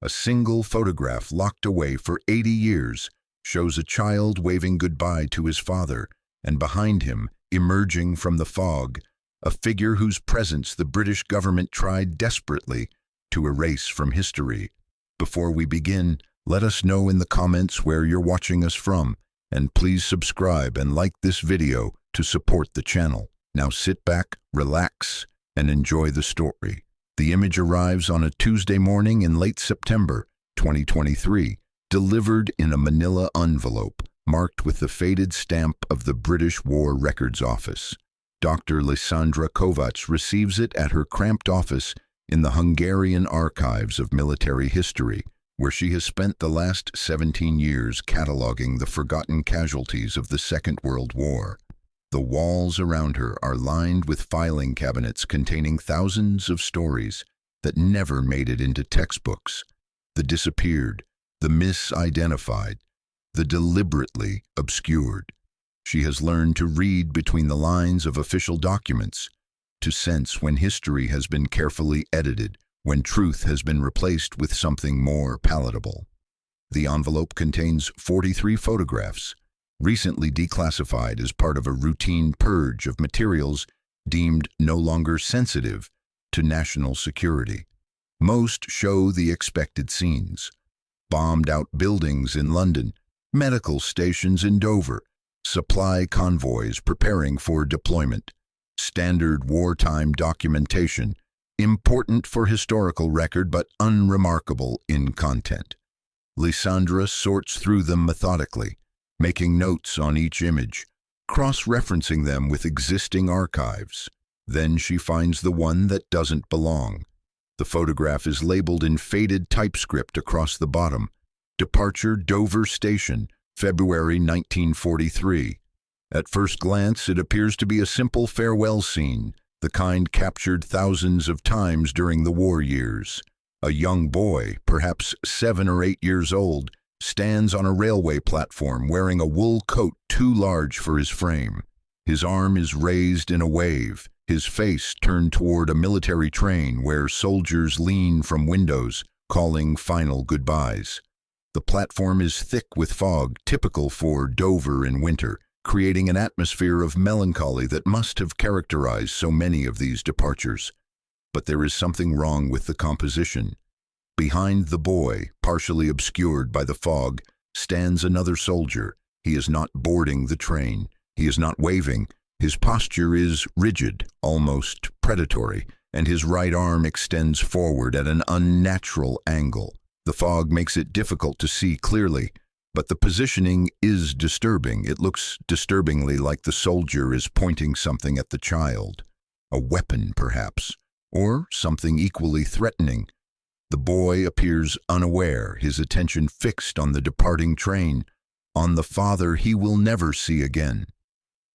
A single photograph locked away for 80 years shows a child waving goodbye to his father, and behind him, emerging from the fog, a figure whose presence the British government tried desperately to erase from history. Before we begin, let us know in the comments where you're watching us from, and please subscribe and like this video to support the channel. Now sit back, relax, and enjoy the story. The image arrives on a Tuesday morning in late September 2023, delivered in a manila envelope marked with the faded stamp of the British War Records Office. Dr. Lisandra Kovacs receives it at her cramped office in the Hungarian Archives of Military History, where she has spent the last 17 years cataloging the forgotten casualties of the Second World War. The walls around her are lined with filing cabinets containing thousands of stories that never made it into textbooks. The disappeared, the misidentified, the deliberately obscured. She has learned to read between the lines of official documents, to sense when history has been carefully edited, when truth has been replaced with something more palatable. The envelope contains 43 photographs, recently declassified as part of a routine purge of materials deemed no longer sensitive to national security. Most show the expected scenes: bombed-out buildings in London, medical stations in Dover, supply convoys preparing for deployment, standard wartime documentation, important for historical record but unremarkable in content. Lisandra sorts through them methodically, making notes on each image, cross-referencing them with existing archives. Then she finds the one that doesn't belong. The photograph is labeled in faded typescript across the bottom: Departure Dover Station, February 1943. At first glance, it appears to be a simple farewell scene, the kind captured thousands of times during the war years. A young boy, perhaps 7 or 8 years old, stands on a railway platform wearing a wool coat too large for his frame. His arm is raised in a wave, his face turned toward a military train where soldiers lean from windows, calling final goodbyes. The platform is thick with fog, typical for Dover in winter, creating an atmosphere of melancholy that must have characterized so many of these departures. But there is something wrong with the composition. Behind the boy, partially obscured by the fog, stands another soldier. He is not boarding the train. He is not waving. His posture is rigid, almost predatory, and his right arm extends forward at an unnatural angle. The fog makes it difficult to see clearly, but the positioning is disturbing. It looks disturbingly like the soldier is pointing something at the child. A weapon, perhaps, or something equally threatening. The boy appears unaware, his attention fixed on the departing train, on the father he will never see again.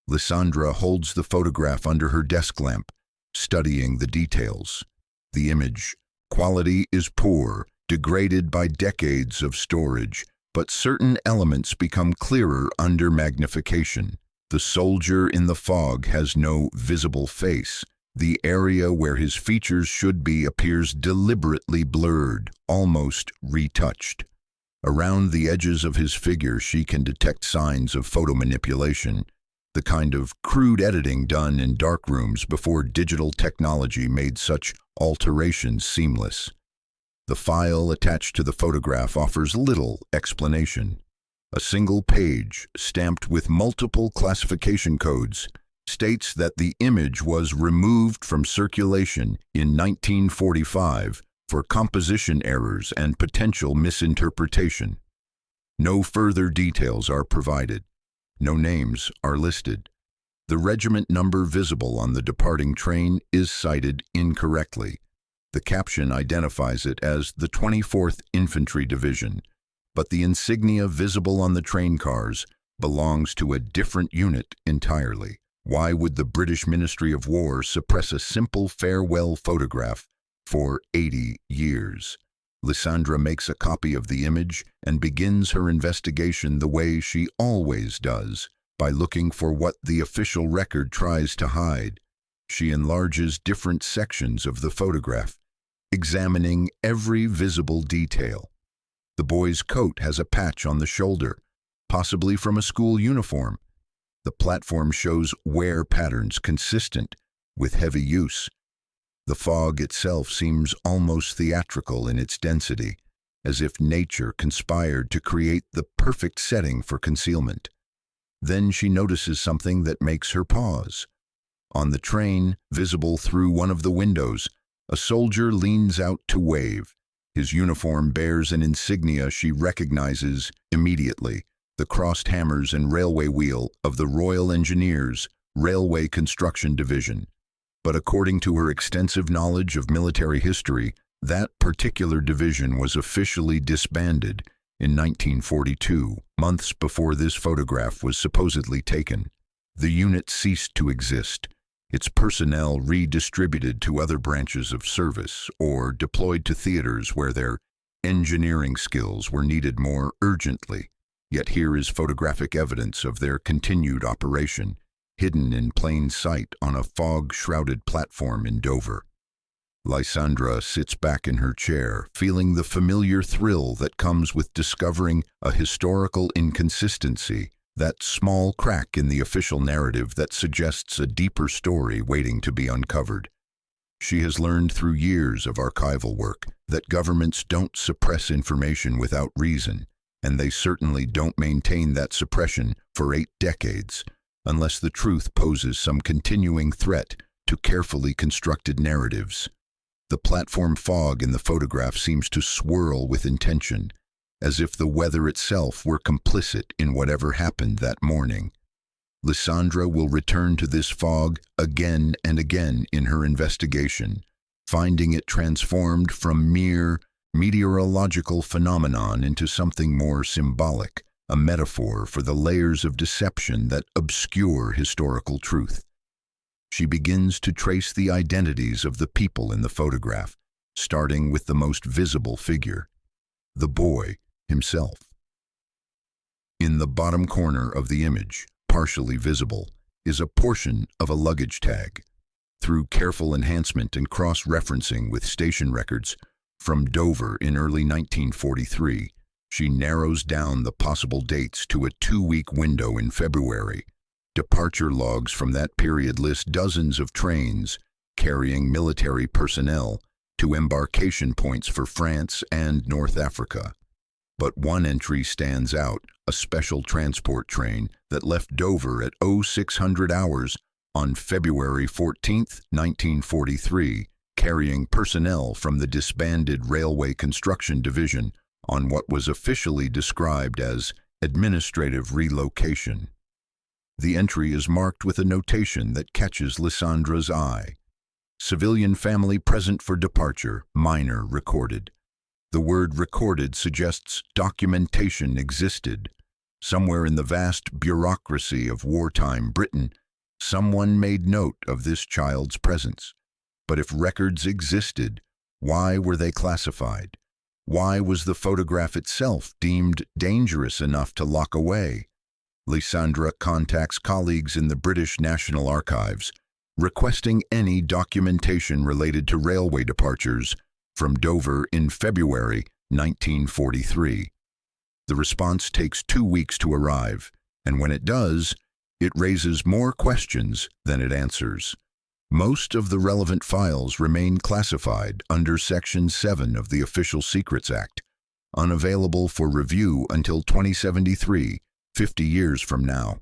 Lisandra holds the photograph under her desk lamp, studying the details. The image quality is poor, degraded by decades of storage, but certain elements become clearer under magnification. The soldier in the fog has no visible face. The area where his features should be appears deliberately blurred, almost retouched. Around the edges of his figure she can detect signs of photomanipulation, the kind of crude editing done in darkrooms before digital technology made such alterations seamless. The file attached to the photograph offers little explanation. A single page, stamped with multiple classification codes, states that the image was removed from circulation in 1945 for composition errors and potential misinterpretation. No further details are provided. No names are listed. The regiment number visible on the departing train is cited incorrectly. The caption identifies it as the 24th Infantry Division, but the insignia visible on the train cars belongs to a different unit entirely. Why would the British Ministry of War suppress a simple farewell photograph for 80 years? Lisandra makes a copy of the image and begins her investigation the way she always does, by looking for what the official record tries to hide. She enlarges different sections of the photograph, examining every visible detail. The boy's coat has a patch on the shoulder, possibly from a school uniform. The platform shows wear patterns consistent with heavy use. The fog itself seems almost theatrical in its density, as if nature conspired to create the perfect setting for concealment. Then she notices something that makes her pause. On the train, visible through one of the windows, a soldier leans out to wave. His uniform bears an insignia she recognizes immediately, the crossed hammers and railway wheel of the Royal Engineers Railway Construction Division. But according to her extensive knowledge of military history, that particular division was officially disbanded in 1942, months before this photograph was supposedly taken. The unit ceased to exist, its personnel redistributed to other branches of service or deployed to theaters where their engineering skills were needed more urgently. Yet here is photographic evidence of their continued operation, hidden in plain sight on a fog-shrouded platform in Dover. Lysandra sits back in her chair, feeling the familiar thrill that comes with discovering a historical inconsistency, that small crack in the official narrative that suggests a deeper story waiting to be uncovered. She has learned through years of archival work that governments don't suppress information without reason, and they certainly don't maintain that suppression for 8 decades, unless the truth poses some continuing threat to carefully constructed narratives. The platform fog in the photograph seems to swirl with intention, as if the weather itself were complicit in whatever happened that morning. Lysandra will return to this fog again and again in her investigation, finding it transformed from mere meteorological phenomenon into something more symbolic, a metaphor for the layers of deception that obscure historical truth. She begins to trace the identities of the people in the photograph, starting with the most visible figure, the boy himself. In the bottom corner of the image, partially visible, is a portion of a luggage tag. Through careful enhancement and cross-referencing with station records from Dover in early 1943, she narrows down the possible dates to a 2-week window in February. Departure logs from that period list dozens of trains carrying military personnel to embarkation points for France and North Africa. But one entry stands out, a special transport train that left Dover at 0600 hours on February 14, 1943, carrying personnel from the disbanded Railway Construction Division on what was officially described as administrative relocation. The entry is marked with a notation that catches Lysandra's eye. Civilian family present for departure, minor recorded. The word recorded suggests documentation existed. Somewhere in the vast bureaucracy of wartime Britain, someone made note of this child's presence. But if records existed, why were they classified? Why was the photograph itself deemed dangerous enough to lock away? Lysandra contacts colleagues in the British National Archives, requesting any documentation related to railway departures from Dover in February 1943. The response takes 2 weeks to arrive, and when it does, it raises more questions than it answers. Most of the relevant files remain classified under Section 7 of the Official Secrets Act, unavailable for review until 2073, 50 years from now.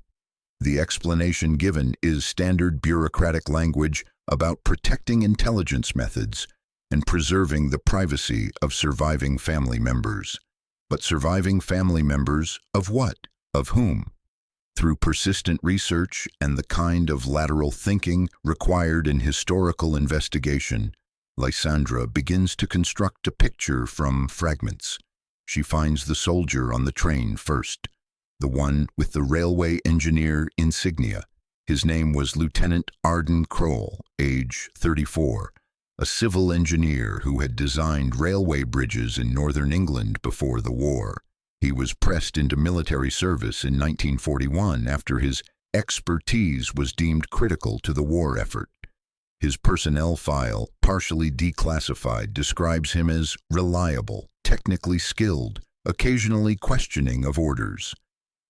The explanation given is standard bureaucratic language about protecting intelligence methods and preserving the privacy of surviving family members. But surviving family members of what? Of whom? Through persistent research and the kind of lateral thinking required in historical investigation, Lysandra begins to construct a picture from fragments. She finds the soldier on the train first, the one with the railway engineer insignia. His name was Lieutenant Arden Kroll, age 34, a civil engineer who had designed railway bridges in northern England before the war. He was pressed into military service in 1941 after his expertise was deemed critical to the war effort. His personnel file, partially declassified, describes him as reliable, technically skilled, occasionally questioning of orders.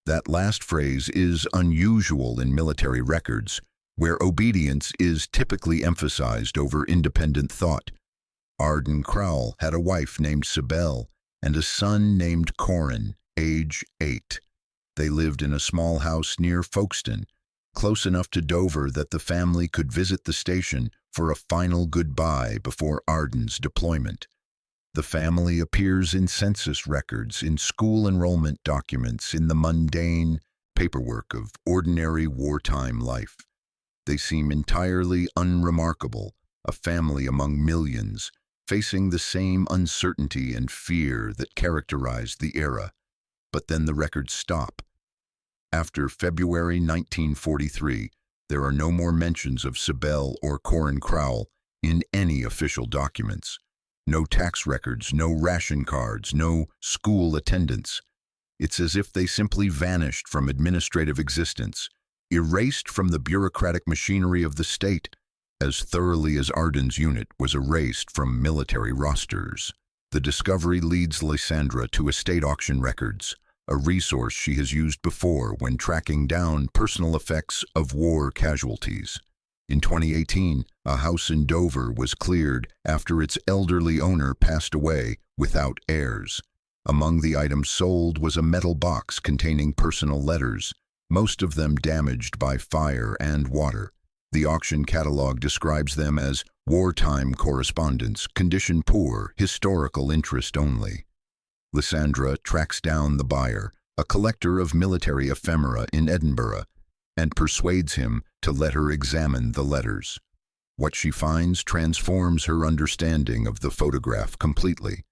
That last phrase is unusual in military records, where obedience is typically emphasized over independent thought. Arden Crowell had a wife named Sibel and a son named Corin, age 8. They lived in a small house near Folkestone, close enough to Dover that the family could visit the station for a final goodbye before Arden's deployment. The family appears in census records, in school enrollment documents, in the mundane paperwork of ordinary wartime life. They seem entirely unremarkable, a family among millions, facing the same uncertainty and fear that characterized the era. But then the records stop. After February 1943, there are no more mentions of Sibel or Corin Crowell in any official documents. No tax records, no ration cards, no school attendance. It's as if they simply vanished from administrative existence, erased from the bureaucratic machinery of the state, as thoroughly as Arden's unit was erased from military rosters. The discovery leads Lysandra to estate auction records, a resource she has used before when tracking down personal effects of war casualties. In 2018, a house in Dover was cleared after its elderly owner passed away without heirs. Among the items sold was a metal box containing personal letters, most of them damaged by fire and water. The auction catalog describes them as wartime correspondence, condition poor, historical interest only. Lysandra tracks down the buyer, a collector of military ephemera in Edinburgh, and persuades him to let her examine the letters. What she finds transforms her understanding of the photograph completely.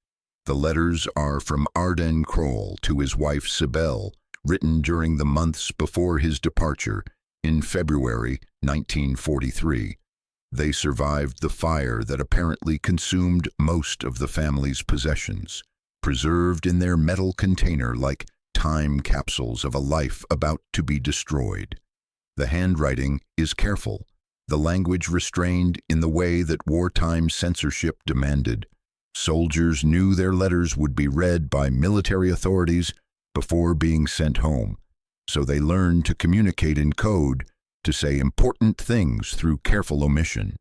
The letters are from Arden Crowell to his wife Sibel, written during the months before his departure in February 1943. They survived the fire that apparently consumed most of the family's possessions, preserved in their metal container like time capsules of a life about to be destroyed. The handwriting is careful, the language restrained in the way that wartime censorship demanded. Soldiers knew their letters would be read by military authorities before being sent home, so they learned to communicate in code, to say important things through careful omission.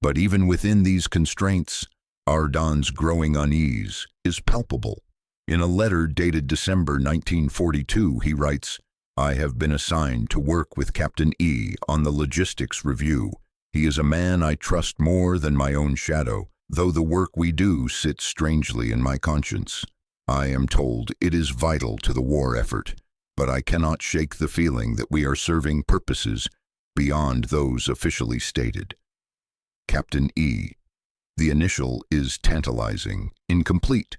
But even within these constraints, Arden's growing unease is palpable. In a letter dated December 1942, he writes, "I have been assigned to work with Captain E on the logistics review. He is a man I trust more than my own shadow, though the work we do sits strangely in my conscience. I am told it is vital to the war effort, but I cannot shake the feeling that we are serving purposes beyond those officially stated." Captain E. The initial is tantalizing, incomplete.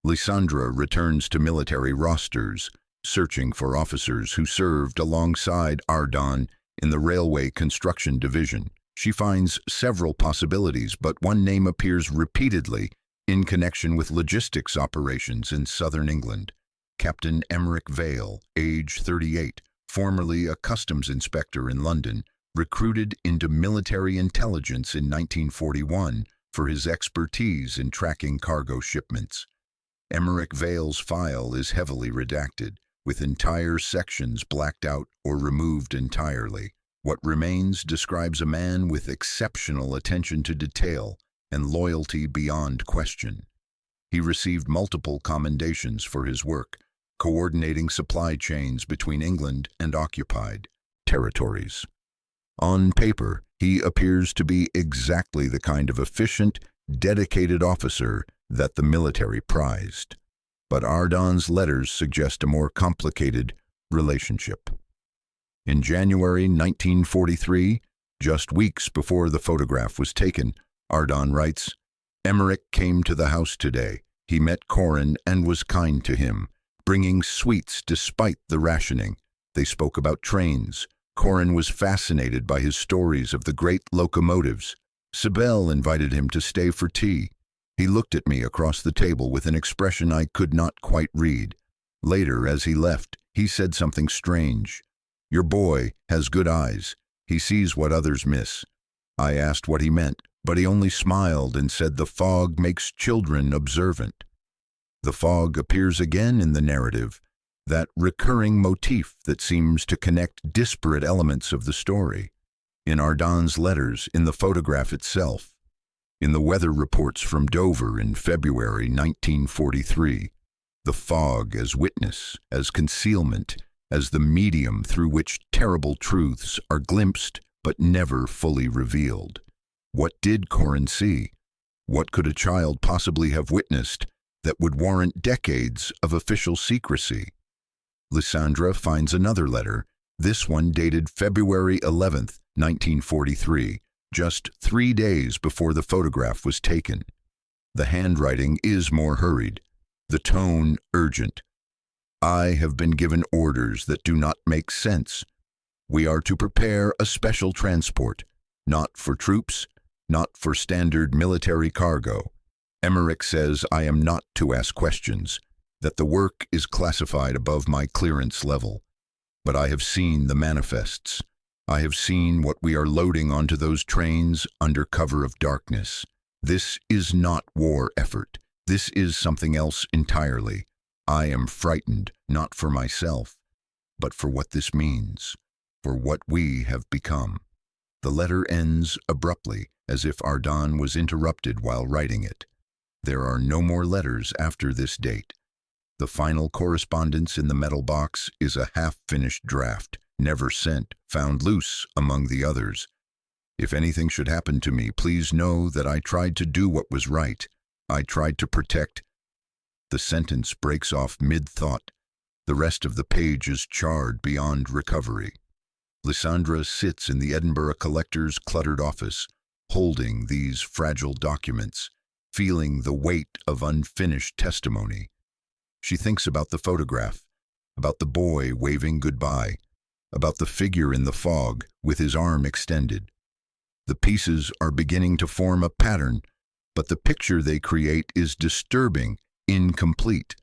Lysandra returns to military rosters, searching for officers who served alongside Arden in the Railway Construction Division. She finds several possibilities, but one name appears repeatedly in connection with logistics operations in southern England. Captain Emmerich Vale, age 38, formerly a customs inspector in London, recruited into military intelligence in 1941 for his expertise in tracking cargo shipments. Emmerich Vale's file is heavily redacted, with entire sections blacked out or removed entirely. What remains describes a man with exceptional attention to detail and loyalty beyond question. He received multiple commendations for his work, coordinating supply chains between England and occupied territories. On paper, he appears to be exactly the kind of efficient, dedicated officer that the military prized. But Arden's letters suggest a more complicated relationship. In January 1943, just weeks before the photograph was taken, Arden writes, "Emmerich came to the house today. He met Corin and was kind to him, bringing sweets despite the rationing. They spoke about trains. Corin was fascinated by his stories of the great locomotives. Sibel invited him to stay for tea. He looked at me across the table with an expression I could not quite read. Later, as he left, he said something strange. 'Your boy has good eyes. He sees what others miss.' I asked what he meant, but he only smiled and said the fog makes children observant. The fog appears again in the narrative, that recurring motif that seems to connect disparate elements of the story. In Ardahn's letters, in the photograph itself, in the weather reports from Dover in February 1943, the fog as witness, as concealment, as the medium through which terrible truths are glimpsed but never fully revealed. What did Corin see? What could a child possibly have witnessed that would warrant decades of official secrecy? Lysandra finds another letter, this one dated February 11th, 1943, just 3 days before the photograph was taken. The handwriting is more hurried, the tone urgent. I have been given orders that do not make sense. We are to prepare a special transport, not for troops, not for standard military cargo. Emmerich says I am not to ask questions, that the work is classified above my clearance level. But I have seen the manifests. I have seen what we are loading onto those trains under cover of darkness. This is not war effort. This is something else entirely. I am frightened, not for myself, but for what this means, for what we have become. The letter ends abruptly, as if Ardahn was interrupted while writing it. There are no more letters after this date. The final correspondence in the metal box is a half-finished draft, never sent, found loose among the others. If anything should happen to me, please know that I tried to do what was right. I tried to protect. The sentence breaks off mid-thought. The rest of the page is charred beyond recovery. Lysandra sits in the Edinburgh Collector's cluttered office, holding these fragile documents, feeling the weight of unfinished testimony. She thinks about the photograph, about the boy waving goodbye, about the figure in the fog with his arm extended. The pieces are beginning to form a pattern, but the picture they create is disturbing, incomplete.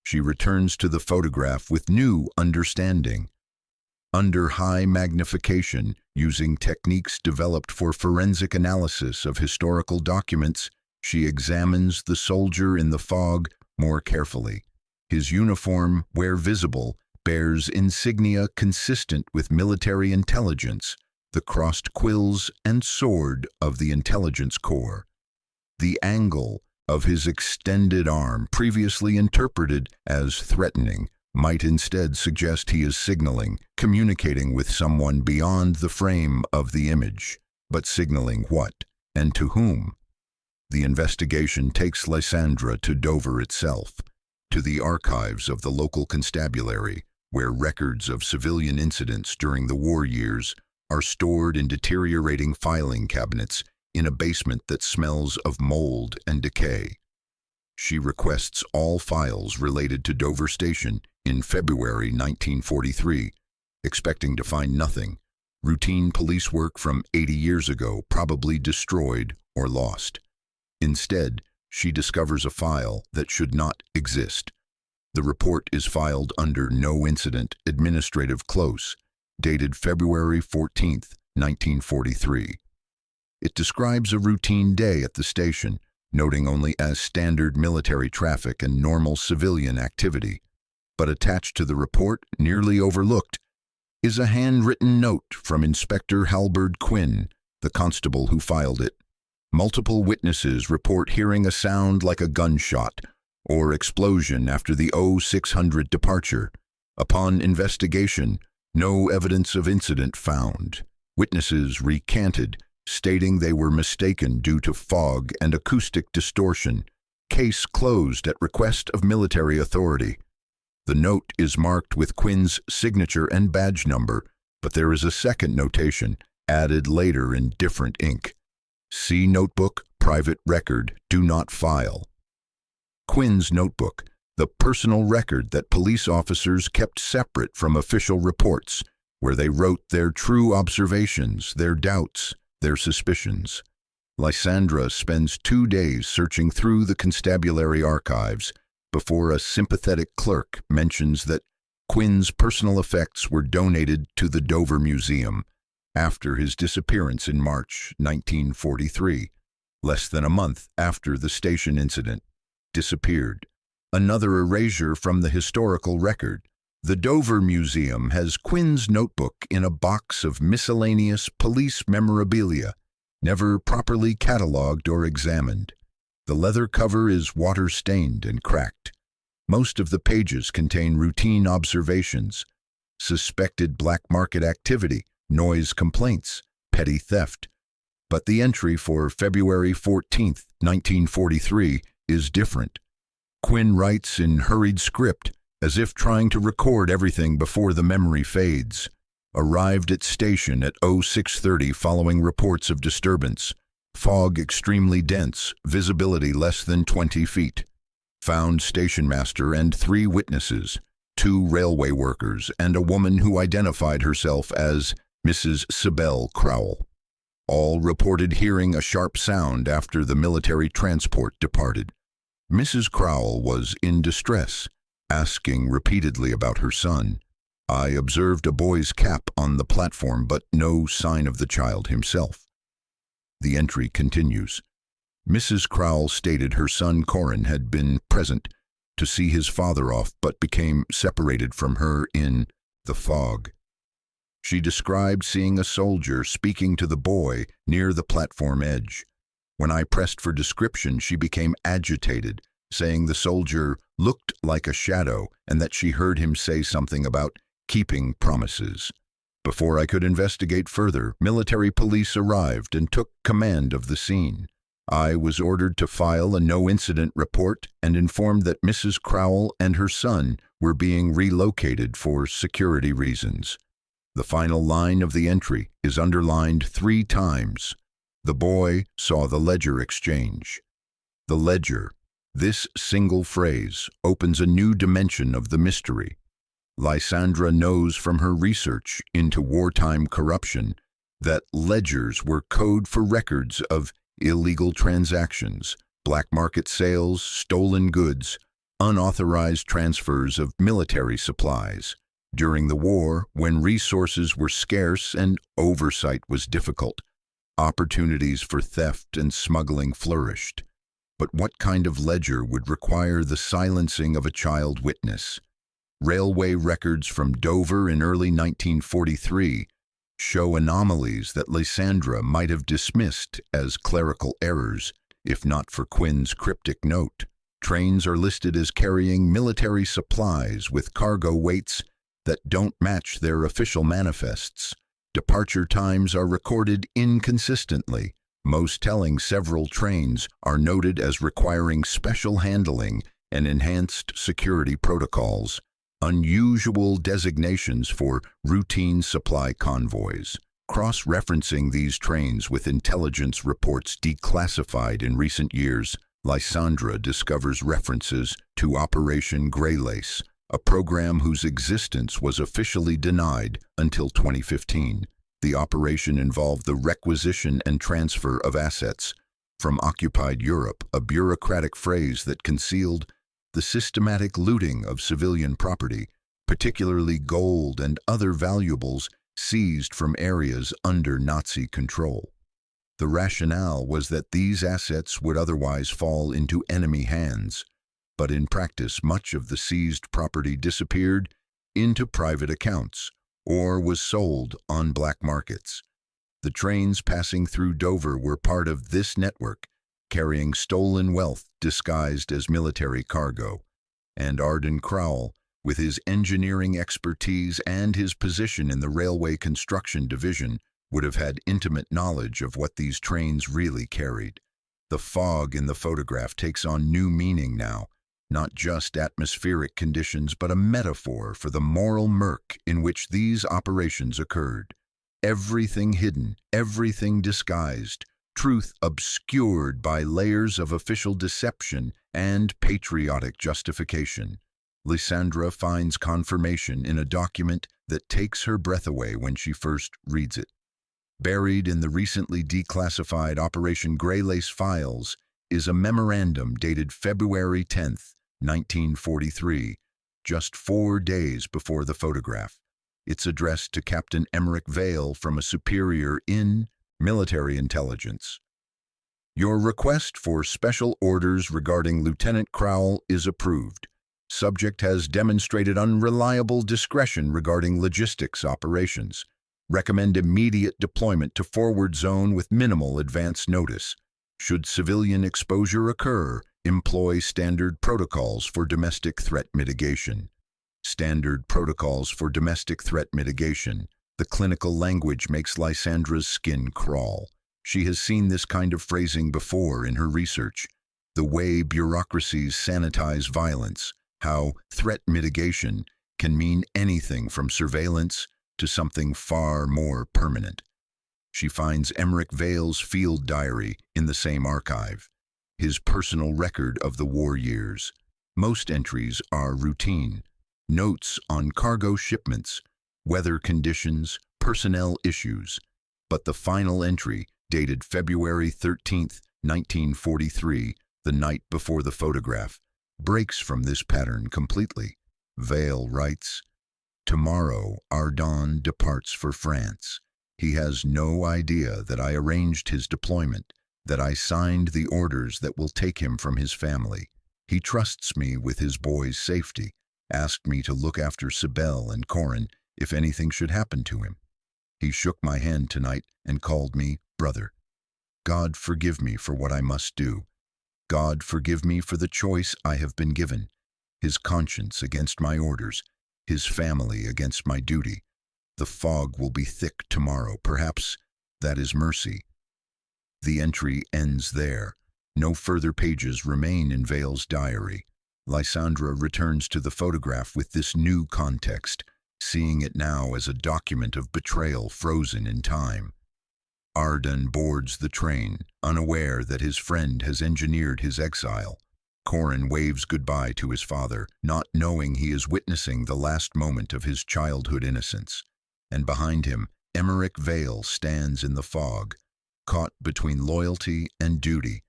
She returns to the photograph with new understanding. Under high magnification, using techniques developed for forensic analysis of historical documents, she examines the soldier in the fog more carefully. His uniform, where visible, bears insignia consistent with military intelligence, the crossed quills and sword of the intelligence corps. The angle of his extended arm, previously interpreted as threatening, might instead suggest he is signaling, communicating with someone beyond the frame of the image. But signaling what, and to whom? The investigation takes Lysandra to Dover itself, to the archives of the local constabulary, where records of civilian incidents during the war years are stored in deteriorating filing cabinets in a basement that smells of mold and decay. She requests all files related to Dover Station in February 1943, expecting to find nothing. Routine police work from 80 years ago, probably destroyed or lost. Instead, she discovers a file that should not exist. The report is filed under No Incident Administrative Close, dated February 14, 1943. It describes a routine day at the station, noting only as standard military traffic and normal civilian activity. But attached to the report, nearly overlooked, is a handwritten note from Inspector Halberd Quinn, the constable who filed it. Multiple witnesses report hearing a sound like a gunshot or explosion after the 0600 departure. Upon investigation, no evidence of incident found. Witnesses recanted, stating they were mistaken due to fog and acoustic distortion. Case closed at request of military authority. The note is marked with Quinn's signature and badge number, but there is a second notation, added later in different ink. See notebook, private record, do not file. Quinn's notebook, the personal record that police officers kept separate from official reports, where they wrote their true observations, their doubts, their suspicions. Lysandra spends 2 days searching through the constabulary archives before a sympathetic clerk mentions that Quinn's personal effects were donated to the Dover Museum. after his disappearance in March 1943, less than a month after the station incident, disappeared. Another erasure from the historical record. The Dover Museum has Quinn's notebook in a box of miscellaneous police memorabilia, never properly catalogued or examined. The leather cover is water-stained and cracked. Most of the pages contain routine observations, suspected black market activity, noise complaints, petty theft. But the entry for February 14, 1943, is different. Quinn writes in hurried script, as if trying to record everything before the memory fades. Arrived at station at 06:30 following reports of disturbance. Fog extremely dense, visibility less than 20 feet. Found station master and 3 witnesses, 2 railway workers and a woman who identified herself as Mrs. Sibel Crowell. All reported hearing a sharp sound after the military transport departed. Mrs. Crowell was in distress, asking repeatedly about her son. I observed a boy's cap on the platform, but no sign of the child himself. The entry continues. Mrs. Crowell stated her son Corin had been present to see his father off, but became separated from her in the fog. She described seeing a soldier speaking to the boy near the platform edge. When I pressed for description, she became agitated, saying the soldier looked like a shadow and that she heard him say something about keeping promises. Before I could investigate further, military police arrived and took command of the scene. I was ordered to file a no-incident report and informed that Mrs. Crowell and her son were being relocated for security reasons. The final line of the entry is underlined 3 times. The boy saw the ledger exchange. The ledger. This single phrase opens a new dimension of the mystery. Lysandra knows from her research into wartime corruption that ledgers were code for records of illegal transactions, black market sales, stolen goods, unauthorized transfers of military supplies. During the war, when resources were scarce and oversight was difficult, opportunities for theft and smuggling flourished. But what kind of ledger would require the silencing of a child witness? Railway records from Dover in early 1943 show anomalies that Lysandra might have dismissed as clerical errors, if not for Quinn's cryptic note. Trains are listed as carrying military supplies with cargo weights that don't match their official manifests. Departure times are recorded inconsistently. Most telling, several trains are noted as requiring special handling and enhanced security protocols. Unusual designations for routine supply convoys. Cross-referencing these trains with intelligence reports declassified in recent years, Lysandra discovers references to Operation Greylace, a program whose existence was officially denied until 2015. The operation involved the requisition and transfer of assets from occupied Europe, a bureaucratic phrase that concealed the systematic looting of civilian property, particularly gold and other valuables seized from areas under Nazi control. The rationale was that these assets would otherwise fall into enemy hands, but in practice much of the seized property disappeared into private accounts or was sold on black markets. The trains passing through Dover were part of this network, carrying stolen wealth disguised as military cargo, and Arden Crowell, with his engineering expertise and his position in the railway construction division, would have had intimate knowledge of what these trains really carried. The fog in the photograph takes on new meaning now, not just atmospheric conditions, but a metaphor for the moral murk in which these operations occurred. Everything hidden, everything disguised, truth obscured by layers of official deception and patriotic justification. Lysandra finds confirmation in a document that takes her breath away when she first reads it. Buried in the recently declassified Operation Greylace files is a memorandum dated February 10, 1943, just 4 days before the photograph. It's addressed to Captain Emmerich Vale from a superior in military intelligence. Your request for special orders regarding Lieutenant Crowell is approved. Subject has demonstrated unreliable discretion regarding logistics operations. Recommend immediate deployment to forward zone with minimal advance notice. Should civilian exposure occur, employ standard protocols for domestic threat mitigation. Standard protocols for domestic threat mitigation. The clinical language makes Lysandra's skin crawl. She has seen this kind of phrasing before in her research. The way bureaucracies sanitize violence, how threat mitigation can mean anything from surveillance to something far more permanent. She finds Emmerich Vale's field diary in the same archive, his personal record of the war years. Most entries are routine. Notes on cargo shipments, weather conditions, personnel issues. But the final entry, dated February 13, 1943, the night before the photograph, breaks from this pattern completely. Vale writes, "Tomorrow, Ardon departs for France. He has no idea that I arranged his deployment, that I signed the orders that will take him from his family. He trusts me with his boy's safety, asked me to look after Sibel and Corin if anything should happen to him. He shook my hand tonight and called me brother. God forgive me for what I must do. God forgive me for the choice I have been given. His conscience against my orders, his family against my duty. The fog will be thick tomorrow. Perhaps that is mercy." The entry ends there. No further pages remain in Vale's diary. Lysandra returns to the photograph with this new context, seeing it now as a document of betrayal frozen in time. Ardon boards the train, unaware that his friend has engineered his exile. Corin waves goodbye to his father, not knowing he is witnessing the last moment of his childhood innocence. And behind him, Emmerich Vale stands in the fog, caught between loyalty and duty,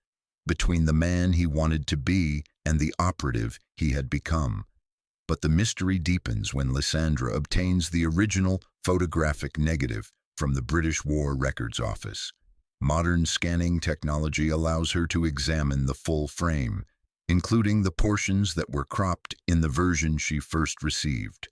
between the man he wanted to be and the operative he had become. But the mystery deepens when Lysandra obtains the original photographic negative from the British War Records Office. Modern scanning technology allows her to examine the full frame, including the portions that were cropped in the version she first received.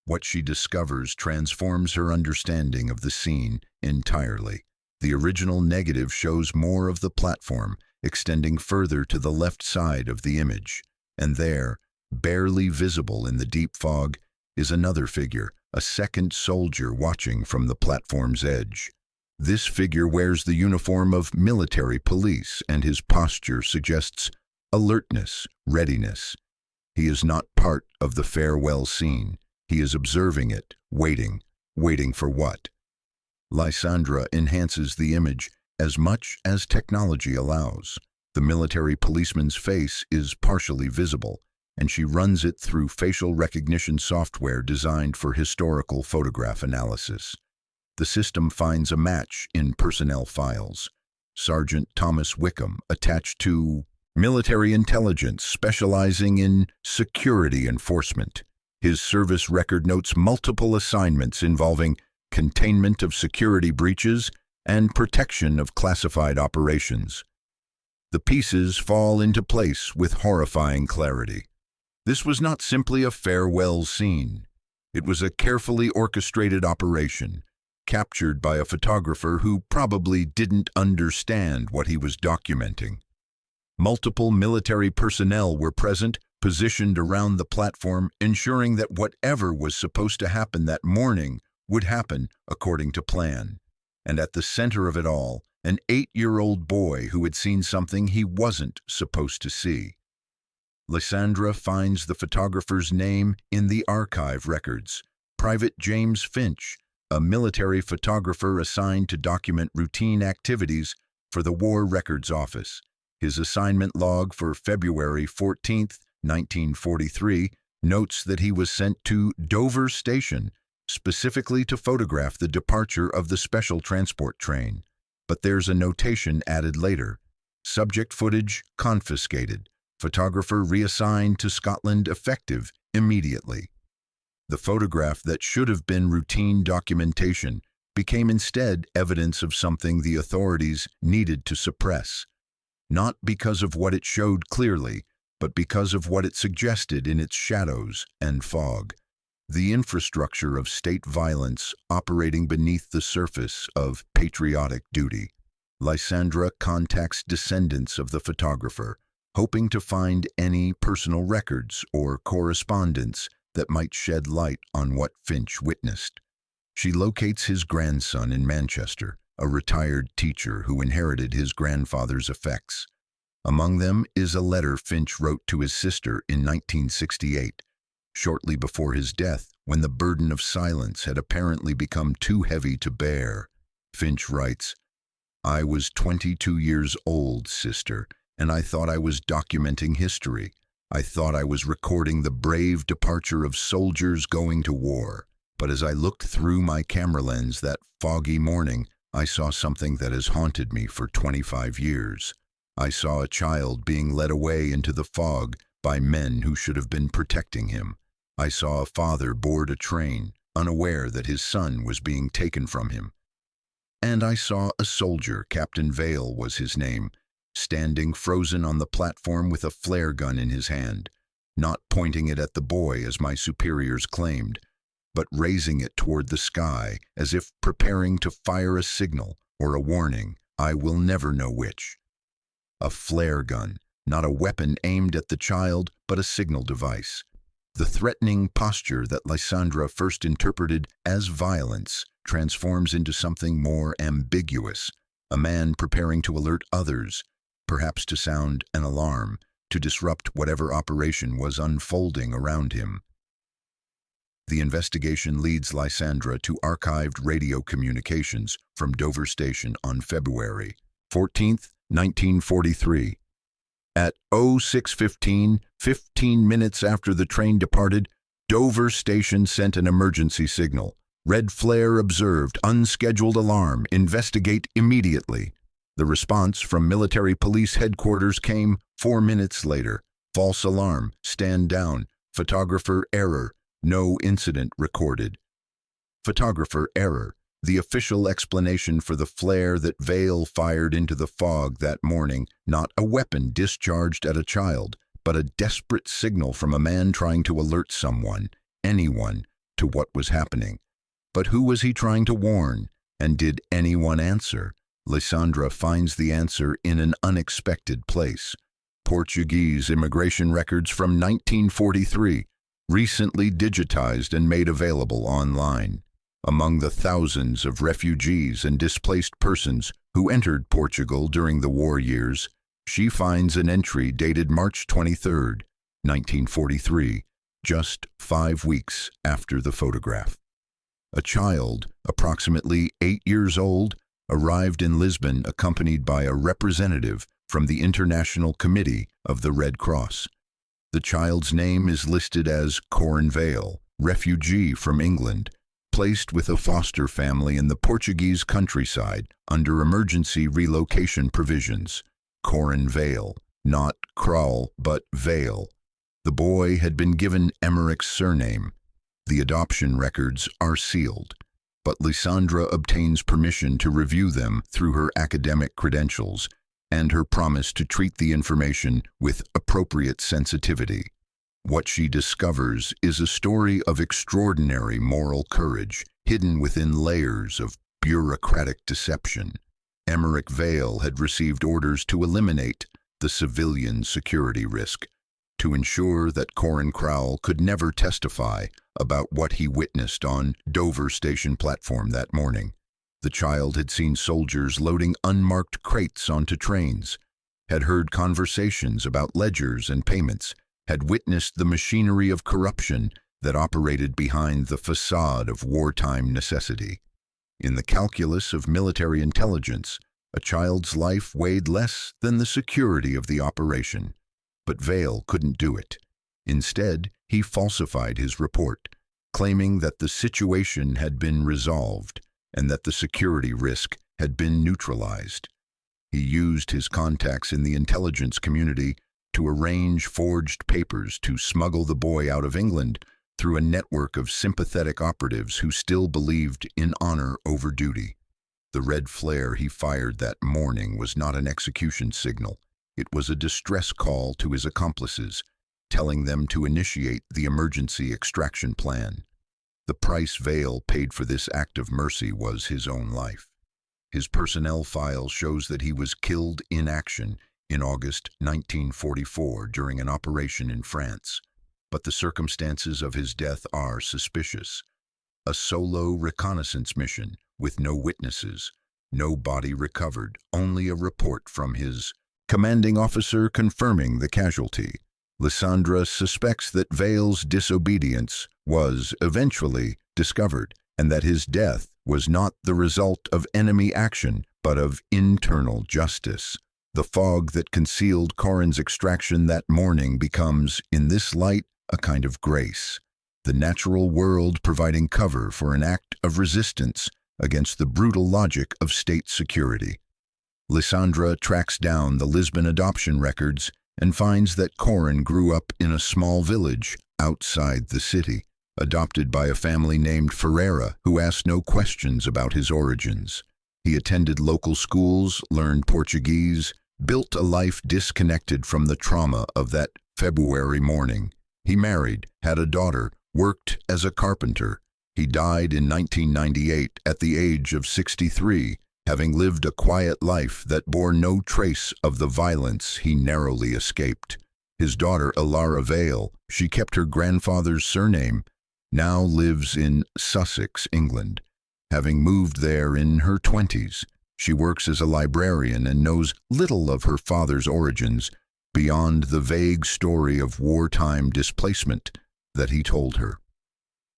What she discovers transforms her understanding of the scene entirely. The original negative shows more of the platform, extending further to the left side of the image. And there, barely visible in the deep fog, is another figure, a second soldier watching from the platform's edge. This figure wears the uniform of military police, and his posture suggests alertness, readiness. He is not part of the farewell scene. He is observing it, waiting for what? Lysandra enhances the image as much as technology allows. The military policeman's face is partially visible, and she runs it through facial recognition software designed for historical photograph analysis. The system finds a match in personnel files. Sergeant Thomas Wickham, attached to military intelligence, specializing in security enforcement. His service record notes multiple assignments involving containment of security breaches and protection of classified operations. The pieces fall into place with horrifying clarity. This was not simply a farewell scene. It was a carefully orchestrated operation, captured by a photographer who probably didn't understand what he was documenting. Multiple military personnel were present, positioned around the platform, ensuring that whatever was supposed to happen that morning would happen according to plan. And at the center of it all, an 8-year-old boy who had seen something he wasn't supposed to see. Lysandra finds the photographer's name in the archive records. Private James Finch, a military photographer assigned to document routine activities for the War Records Office. His assignment log for February 14, 1943, notes that he was sent to Dover Station specifically to photograph the departure of the special transport train. But there's a notation added later. Subject footage confiscated. Photographer reassigned to Scotland effective immediately. The photograph that should have been routine documentation became instead evidence of something the authorities needed to suppress, not because of what it showed clearly, but because of what it suggested in its shadows and fog. The infrastructure of state violence operating beneath the surface of patriotic duty. Lysandra contacts descendants of the photographer, hoping to find any personal records or correspondence that might shed light on what Finch witnessed. She locates his grandson in Manchester, a retired teacher who inherited his grandfather's effects. Among them is a letter Finch wrote to his sister in 1968, shortly before his death, when the burden of silence had apparently become too heavy to bear. Finch writes, "I was 22 years old, sister, and I thought I was documenting history. I thought I was recording the brave departure of soldiers going to war. But as I looked through my camera lens that foggy morning, I saw something that has haunted me for 25 years. I saw a child being led away into the fog by men who should have been protecting him. I saw a father board a train, unaware that his son was being taken from him. And I saw a soldier, Captain Vale was his name, standing frozen on the platform with a flare gun in his hand, not pointing it at the boy as my superiors claimed, but raising it toward the sky as if preparing to fire a signal or a warning, I will never know which. A flare gun, not a weapon aimed at the child, but a signal device. The threatening posture that Lysandra first interpreted as violence transforms into something more ambiguous, a man preparing to alert others, perhaps to sound an alarm, to disrupt whatever operation was unfolding around him. The investigation leads Lysandra to archived radio communications from Dover Station on February 14th, 1943. At 06:15, 15 minutes after the train departed, Dover Station sent an emergency signal. Red flare observed, unscheduled alarm, investigate immediately. The response from military police headquarters came 4 minutes later. False alarm, stand down, photographer error, no incident recorded. Photographer error, the official explanation for the flare that Vale fired into the fog that morning, not a weapon discharged at a child, but a desperate signal from a man trying to alert someone, anyone, to what was happening. But who was he trying to warn? And did anyone answer? Lysandra finds the answer in an unexpected place. Portuguese immigration records from 1943, recently digitized and made available online. Among the thousands of refugees and displaced persons who entered Portugal during the war years, she finds an entry dated March 23, 1943, just 5 weeks after the photograph. A child, approximately 8 years old, arrived in Lisbon accompanied by a representative from the International Committee of the Red Cross. The child's name is listed as Corin Vale, refugee from England, placed with a foster family in the Portuguese countryside under emergency relocation provisions. Corin Vale, not Krall, but Vale. The boy had been given Emmerich's surname. The adoption records are sealed, but Lysandra obtains permission to review them through her academic credentials and her promise to treat the information with appropriate sensitivity. What she discovers is a story of extraordinary moral courage hidden within layers of bureaucratic deception. Emmerich Vale had received orders to eliminate the civilian security risk, to ensure that Corin Krall could never testify about what he witnessed on Dover Station platform that morning. The child had seen soldiers loading unmarked crates onto trains, had heard conversations about ledgers and payments, had witnessed the machinery of corruption that operated behind the facade of wartime necessity. In the calculus of military intelligence, a child's life weighed less than the security of the operation. But Vale couldn't do it. Instead, he falsified his report, claiming that the situation had been resolved and that the security risk had been neutralized. He used his contacts in the intelligence community to arrange forged papers to smuggle the boy out of England through a network of sympathetic operatives who still believed in honor over duty. The red flare he fired that morning was not an execution signal. It was a distress call to his accomplices, telling them to initiate the emergency extraction plan. The price Vale paid for this act of mercy was his own life. His personnel file shows that he was killed in action in August 1944 during an operation in France, but the circumstances of his death are suspicious. A solo reconnaissance mission with no witnesses, no body recovered, only a report from his commanding officer confirming the casualty. Lysandra suspects that Vale's disobedience was eventually discovered and that his death was not the result of enemy action but of internal justice. The fog that concealed Corin's extraction that morning becomes, in this light, a kind of grace, the natural world providing cover for an act of resistance against the brutal logic of state security. Lysandra tracks down the Lisbon adoption records and finds that Corin grew up in a small village outside the city, adopted by a family named Ferreira, who asked no questions about his origins. He attended local schools, learned Portuguese, built a life disconnected from the trauma of that February morning. He married, had a daughter, worked as a carpenter. He died in 1998 at the age of 63, having lived a quiet life that bore no trace of the violence he narrowly escaped. His daughter, Alara Vale, she kept her grandfather's surname, now lives in Sussex, England. Having moved there in her 20s, she works as a librarian and knows little of her father's origins beyond the vague story of wartime displacement that he told her.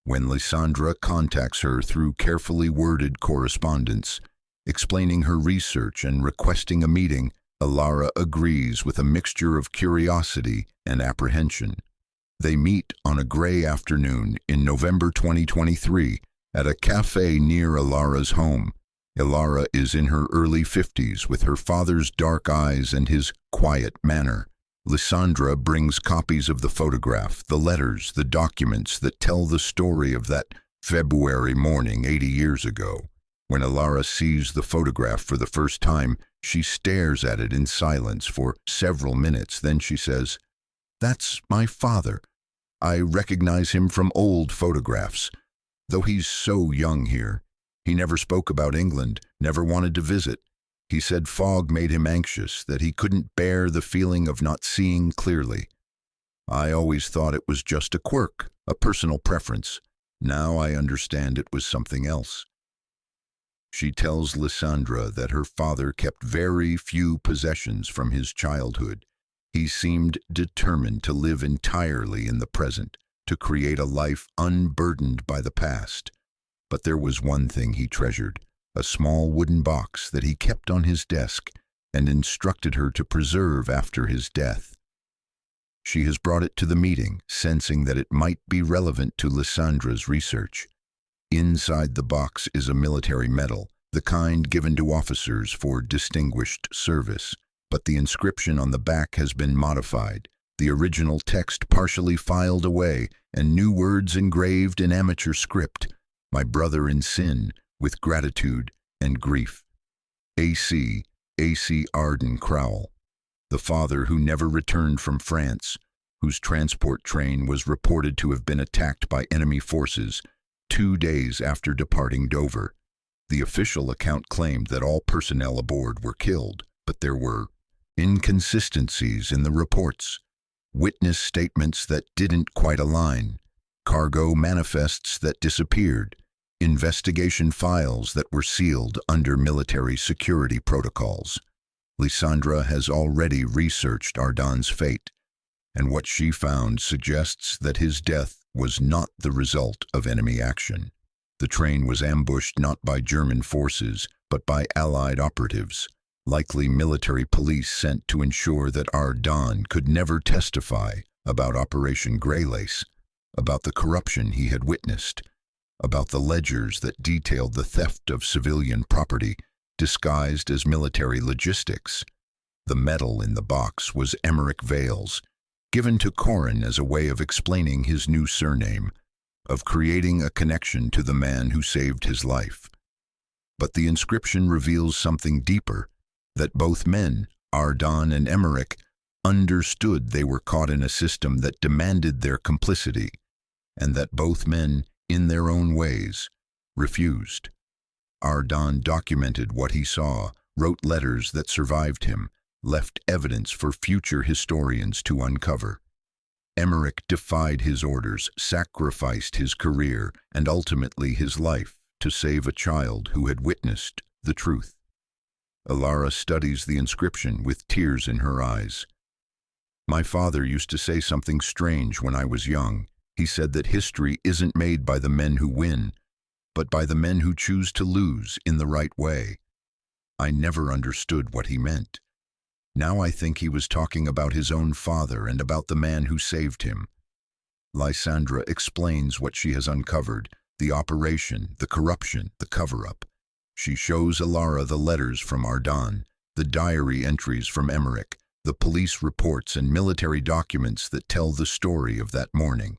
When Lysandra contacts her through carefully worded correspondence, explaining her research and requesting a meeting, Alara agrees with a mixture of curiosity and apprehension. They meet on a gray afternoon in November 2023 at a cafe near Alara's home. Alara is in her early 50s with her father's dark eyes and his quiet manner. Lysandra brings copies of the photograph, the letters, the documents that tell the story of that February morning 80 years ago. When Alara sees the photograph for the first time, she stares at it in silence for several minutes. Then she says, "That's my father. I recognize him from old photographs. Though he's so young here. He never spoke about England, never wanted to visit. He said fog made him anxious, that he couldn't bear the feeling of not seeing clearly. I always thought it was just a quirk, a personal preference. Now I understand it was something else." She tells Lysandra that her father kept very few possessions from his childhood. He seemed determined to live entirely in the present, to create a life unburdened by the past. But there was one thing he treasured, a small wooden box that he kept on his desk and instructed her to preserve after his death. She has brought it to the meeting, sensing that it might be relevant to Lysandra's research. Inside the box is a military medal, the kind given to officers for distinguished service, but the inscription on the back has been modified, the original text partially filed away, and new words engraved in amateur script. "My brother in sin, with gratitude and grief. A.C. Arden Crowell, the father who never returned from France, whose transport train was reported to have been attacked by enemy forces 2 days after departing Dover. The official account claimed that all personnel aboard were killed, but there were inconsistencies in the reports, witness statements that didn't quite align, cargo manifests that disappeared, investigation files that were sealed under military security protocols. Lysandra has already researched Ardan's fate, and what she found suggests that his death was not the result of enemy action. The train was ambushed not by German forces, but by Allied operatives, likely military police sent to ensure that Ardan could never testify about Operation Greylace, about the corruption he had witnessed, about the ledgers that detailed the theft of civilian property disguised as military logistics. The medal in the box was Emmerich Vale's, given to Corin as a way of explaining his new surname, of creating a connection to the man who saved his life. But the inscription reveals something deeper, that both men, Ardan and Emmerich, understood they were caught in a system that demanded their complicity, and that both men, in their own ways, refused. Ardan documented what he saw, wrote letters that survived him, left evidence for future historians to uncover. Emmerich defied his orders, sacrificed his career, and ultimately his life to save a child who had witnessed the truth. Alara studies the inscription with tears in her eyes. My father used to say something strange when I was young. He said that history isn't made by the men who win, but by the men who choose to lose in the right way. I never understood what he meant. Now I think he was talking about his own father and about the man who saved him. Lysandra explains what she has uncovered, the operation, the corruption, the cover-up. She shows Alara the letters from Ardan, the diary entries from Emmerich, the police reports and military documents that tell the story of that morning.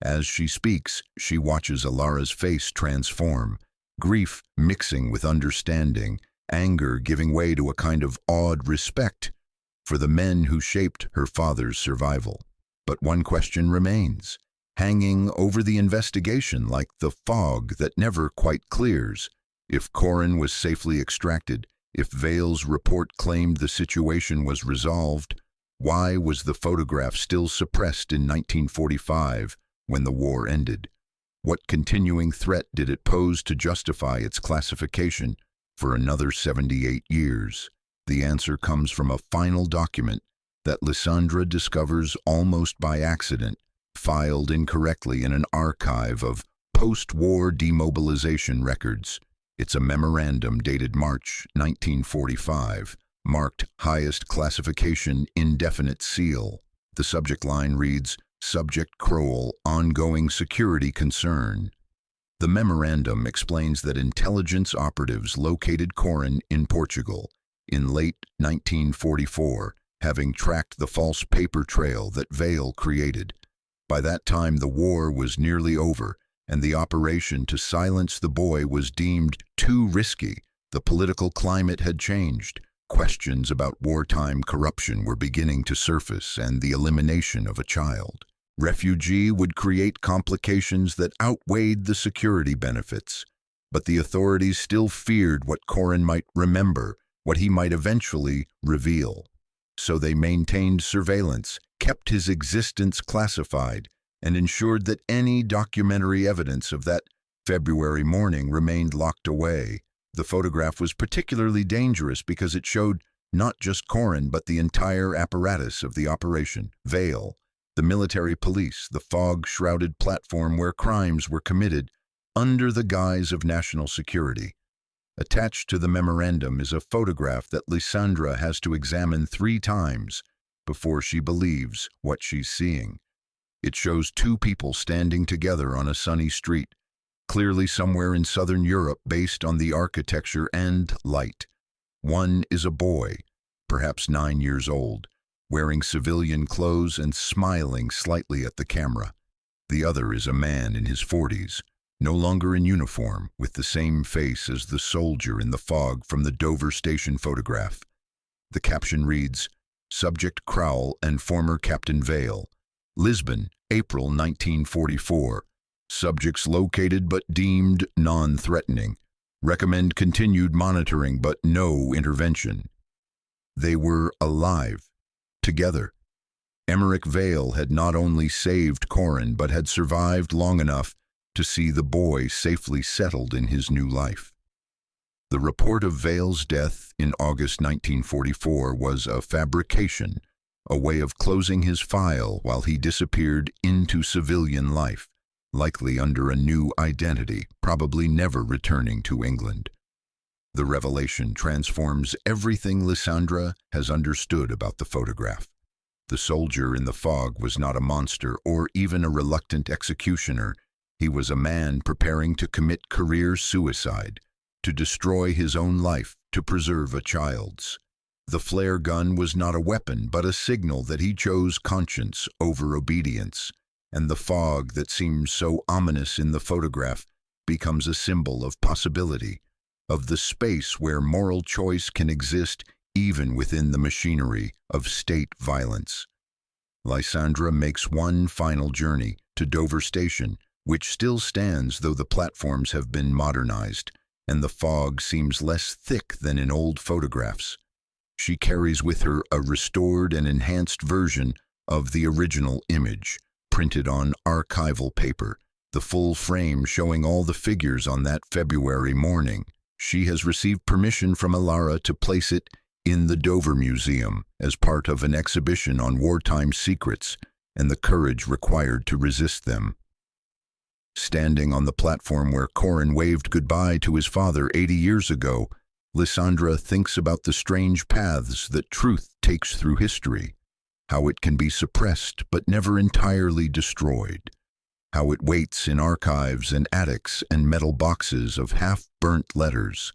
As she speaks, she watches Alara's face transform, grief mixing with understanding, anger giving way to a kind of awed respect for the men who shaped her father's survival. But one question remains, hanging over the investigation like the fog that never quite clears. If Corin was safely extracted, if Vale's report claimed the situation was resolved, why was the photograph still suppressed in 1945 when the war ended? What continuing threat did it pose to justify its classification for another 78 years? The answer comes from a final document that Lysandra discovers almost by accident, filed incorrectly in an archive of post-war demobilization records. It's a memorandum dated March 1945, marked highest classification indefinite seal. The subject line reads, Subject Crowell, ongoing security concern. The memorandum explains that intelligence operatives located Corin in Portugal in late 1944, having tracked the false paper trail that Vale created. By that time, the war was nearly over, and the operation to silence the boy was deemed too risky. The political climate had changed. Questions about wartime corruption were beginning to surface, and the elimination of a child refugee would create complications that outweighed the security benefits. But the authorities still feared what Corin might remember, what he might eventually reveal. So they maintained surveillance, kept his existence classified, and ensured that any documentary evidence of that February morning remained locked away. The photograph was particularly dangerous because it showed not just Corin but the entire apparatus of the operation. Vale, the military police, the fog-shrouded platform where crimes were committed under the guise of national security. Attached to the memorandum is a photograph that Lysandra has to examine 3 times before she believes what she's seeing. It shows 2 people standing together on a sunny street, clearly somewhere in southern Europe based on the architecture and light. One is a boy, perhaps 9 years old, wearing civilian clothes and smiling slightly at the camera. The other is a man in his 40s, no longer in uniform, with the same face as the soldier in the fog from the Dover station photograph. The caption reads, Subject Crowell and former Captain Vale, Lisbon, April 1944. Subjects located but deemed non-threatening. Recommend continued monitoring but no intervention. They were alive, together. Emmerich Vale had not only saved Corin but had survived long enough to see the boy safely settled in his new life. The report of Vale's death in August 1944 was a fabrication, a way of closing his file while he disappeared into civilian life, likely under a new identity, probably never returning to England. The revelation transforms everything Lysandra has understood about the photograph. The soldier in the fog was not a monster or even a reluctant executioner. He was a man preparing to commit career suicide, to destroy his own life, to preserve a child's. The flare gun was not a weapon, but a signal that he chose conscience over obedience. and the fog that seems so ominous in the photograph becomes a symbol of possibility, of the space where moral choice can exist even within the machinery of state violence. Lysandra makes one final journey to Dover Station, which still stands though the platforms have been modernized, and the fog seems less thick than in old photographs. She carries with her a restored and enhanced version of the original image, printed on archival paper, the full frame showing all the figures on that February morning. She has received permission from Alara to place it in the Dover Museum as part of an exhibition on wartime secrets and the courage required to resist them. Standing on the platform where Corin waved goodbye to his father 80 years ago, Lysandra thinks about the strange paths that truth takes through history, how it can be suppressed but never entirely destroyed, how it waits in archives and attics and metal boxes of half-burnt letters,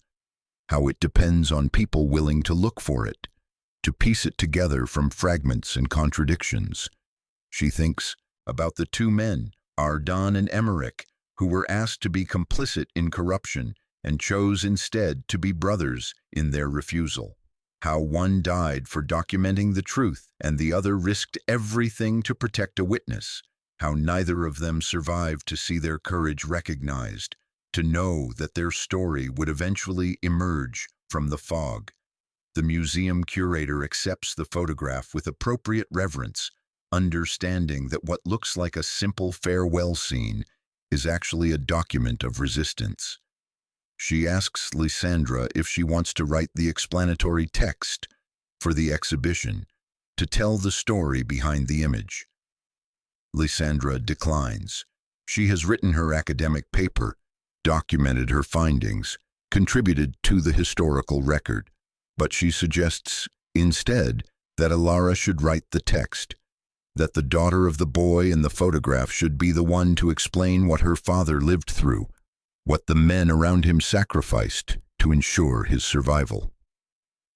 how it depends on people willing to look for it, to piece it together from fragments and contradictions. She thinks about the two men, Ardan and Emmerich, who were asked to be complicit in corruption and chose instead to be brothers in their refusal. How one died for documenting the truth and the other risked everything to protect a witness. How neither of them survived to see their courage recognized, to know that their story would eventually emerge from the fog. The museum curator accepts the photograph with appropriate reverence, understanding that what looks like a simple farewell scene is actually a document of resistance. She asks Lysandra if she wants to write the explanatory text for the exhibition, to tell the story behind the image. Lysandra declines. She has written her academic paper, documented her findings, contributed to the historical record, but she suggests instead that Alara should write the text, that the daughter of the boy in the photograph should be the one to explain what her father lived through, what the men around him sacrificed to ensure his survival.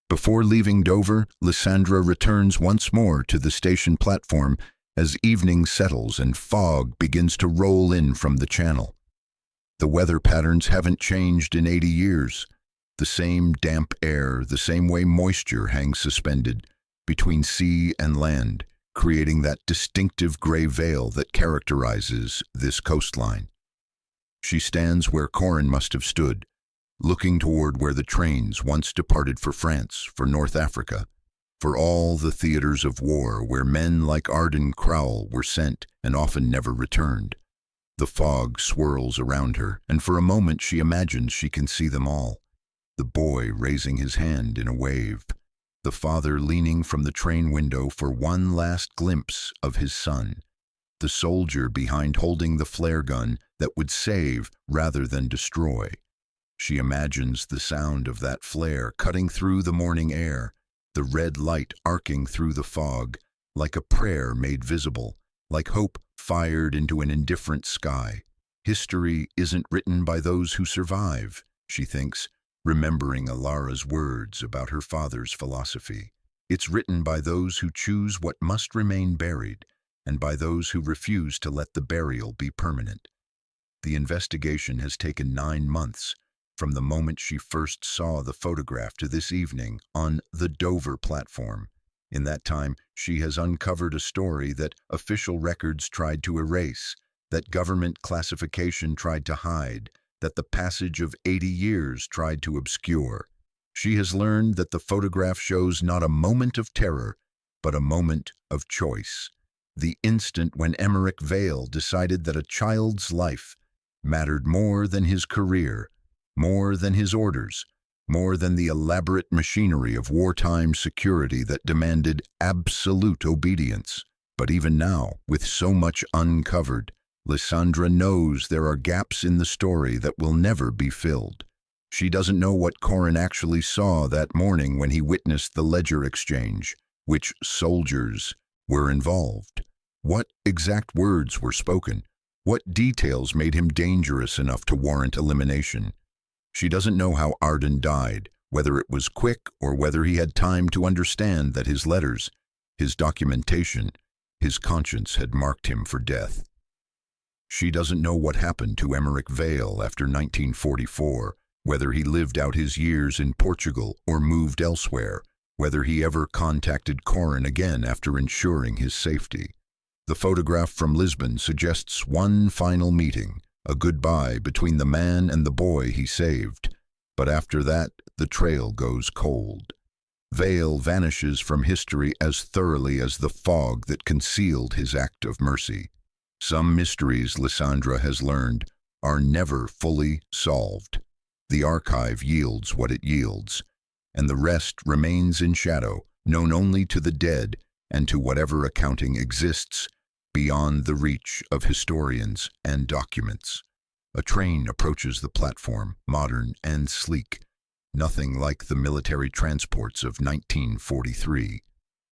Before leaving Dover, Lysandra returns once more to the station platform as evening settles and fog begins to roll in from the channel. The weather patterns haven't changed in 80 years. The same damp air, the same way moisture hangs suspended between sea and land, creating that distinctive gray veil that characterizes this coastline. She stands where Corin must have stood, looking toward where the trains once departed for France, for North Africa, for all the theaters of war where men like Arden Crowell were sent and often never returned. The fog swirls around her, and for a moment she imagines she can see them all. The boy raising his hand in a wave, the father leaning from the train window for one last glimpse of his son, the soldier behind holding the flare gun that would save rather than destroy. She imagines the sound of that flare cutting through the morning air, the red light arcing through the fog, like a prayer made visible, like hope fired into an indifferent sky. History isn't written by those who survive, she thinks, remembering Alara's words about her father's philosophy. It's written by those who choose what must remain buried, and by those who refuse to let the burial be permanent. The investigation has taken 9 months, from the moment she first saw the photograph to this evening on the Dover platform. In that time, she has uncovered a story that official records tried to erase, that government classification tried to hide, that the passage of 80 years tried to obscure. She has learned that the photograph shows not a moment of terror, but a moment of choice. The instant when Emmerich Vale decided that a child's life mattered more than his career, more than his orders, more than the elaborate machinery of wartime security that demanded absolute obedience. But even now, with so much uncovered, Lysandra knows there are gaps in the story that will never be filled. She doesn't know what Corin actually saw that morning when he witnessed the ledger exchange, which soldiers were involved. What exact words were spoken? What details made him dangerous enough to warrant elimination? She doesn't know how Arden died, whether it was quick or whether he had time to understand that his letters, his documentation, His conscience had marked him for death. She doesn't know what happened to Emmerich Vale after 1944, whether he lived out his years in Portugal or moved elsewhere, whether he ever contacted Corin again after ensuring his safety. The photograph from Lisbon suggests one final meeting, a goodbye between the man and the boy he saved. But after that, the trail goes cold. Vale vanishes from history as thoroughly as the fog that concealed his act of mercy. Some mysteries, Lysandra has learned, are never fully solved. The archive yields what it yields, and the rest remains in shadow, known only to the dead and to whatever accounting exists beyond the reach of historians and documents. A train approaches the platform, modern and sleek, nothing like the military transports of 1943.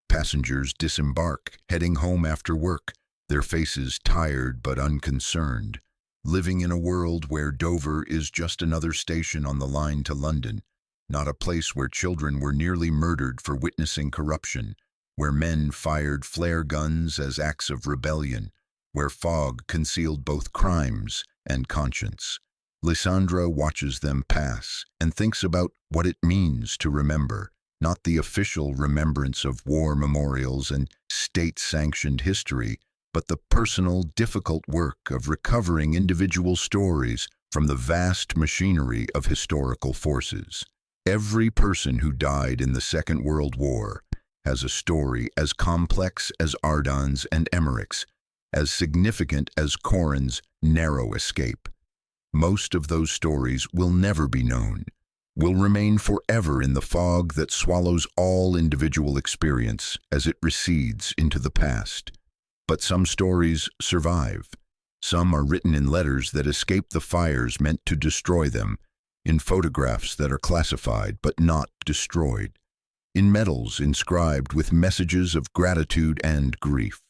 Passengers disembark, heading home after work, their faces tired but unconcerned, living in a world where Dover is just another station on the line to London, not a place where children were nearly murdered for witnessing corruption, where men fired flare guns as acts of rebellion, where fog concealed both crimes and conscience. Lysandra watches them pass and thinks about what it means to remember, not the official remembrance of war memorials and state-sanctioned history, but the personal, difficult work of recovering individual stories from the vast machinery of historical forces. Every person who died in the Second World War has a story as complex as Ardon's and Emmerich's, as significant as Corin's narrow escape. Most of those stories will never be known, will remain forever in the fog that swallows all individual experience as it recedes into the past. But some stories survive. Some are written in letters that escape the fires meant to destroy them, in photographs that are classified but not destroyed, in medals inscribed with messages of gratitude and grief.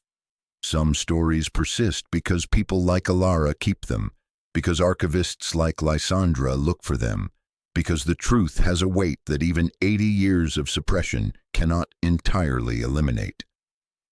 Some stories persist because people like Alara keep them, because archivists like Lysandra look for them, because the truth has a weight that even 80 years of suppression cannot entirely eliminate.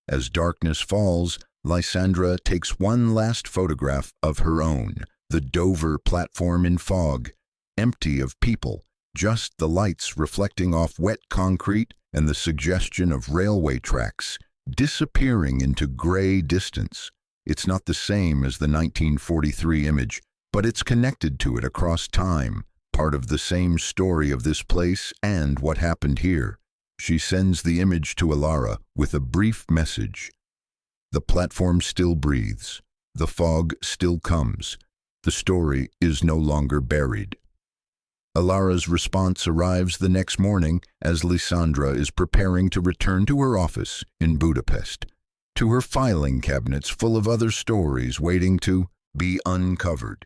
As darkness falls, Lysandra takes one last photograph of her own, the Dover platform in fog, empty of people, just the lights reflecting off wet concrete and the suggestion of railway tracks, disappearing into gray distance. It's not the same as the 1943 image, but it's connected to it across time, part of the same story of this place and what happened here. She sends the image to Alara with a brief message. The platform still breathes. The fog still comes. The story is no longer buried. Alara's response arrives the next morning as Lysandra is preparing to return to her office in Budapest, to her filing cabinets full of other stories waiting to be uncovered.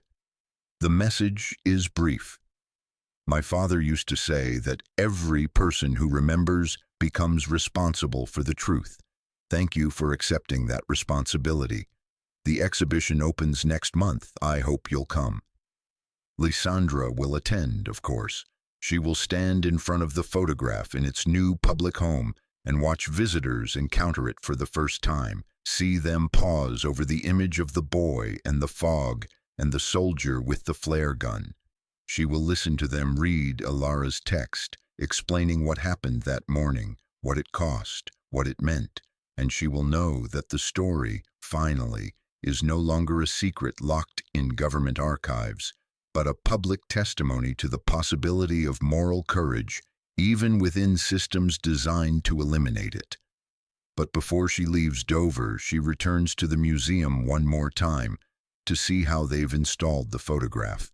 The message is brief. My father used to say that every person who remembers becomes responsible for the truth. Thank you for accepting that responsibility. The exhibition opens next month. I hope you'll come. Lysandra will attend, of course. She will stand in front of the photograph in its new public home and watch visitors encounter it for the first time, see them pause over the image of the boy and the fog and the soldier with the flare gun. She will listen to them read Alara's text, explaining what happened that morning, what it cost, what it meant, and she will know that the story, finally, is no longer a secret locked in government archives, but a public testimony to the possibility of moral courage, even within systems designed to eliminate it. But before she leaves Dover, she returns to the museum one more time to see how they've installed the photograph.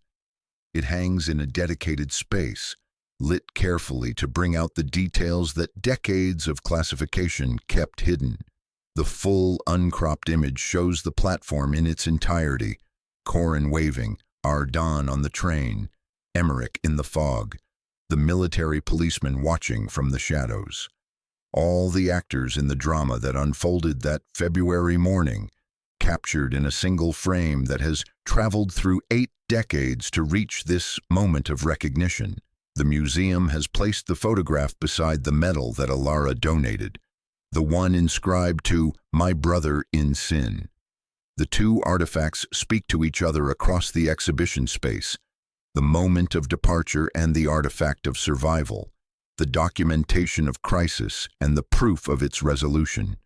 It hangs in a dedicated space, lit carefully to bring out the details that decades of classification kept hidden. The full, uncropped image shows the platform in its entirety, Corin waving, Ardon on the train, Emmerich in the fog, the military policeman watching from the shadows. All the actors in the drama that unfolded that February morning, captured in a single frame that has traveled through 8 decades to reach this moment of recognition. The museum has placed the photograph beside the medal that Alara donated. the one inscribed to "My brother in sin." The two artifacts speak to each other across the exhibition space, the moment of departure and the artifact of survival, the documentation of crisis and the proof of its resolution.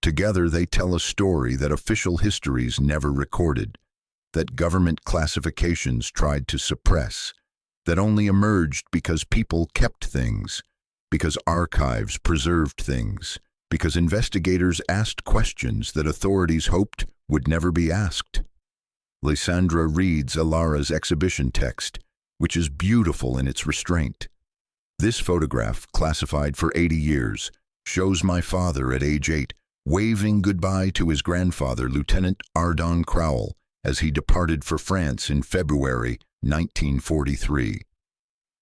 Together they tell a story that official histories never recorded, that government classifications tried to suppress, that only emerged because people kept things, because archives preserved things, because investigators asked questions that authorities hoped would never be asked. Lysandra reads Alara's exhibition text, which is beautiful in its restraint. This photograph, classified for 80 years, shows my father at age 8, waving goodbye to his grandfather, Lieutenant Ardon Crowell, as he departed for France in February 1943.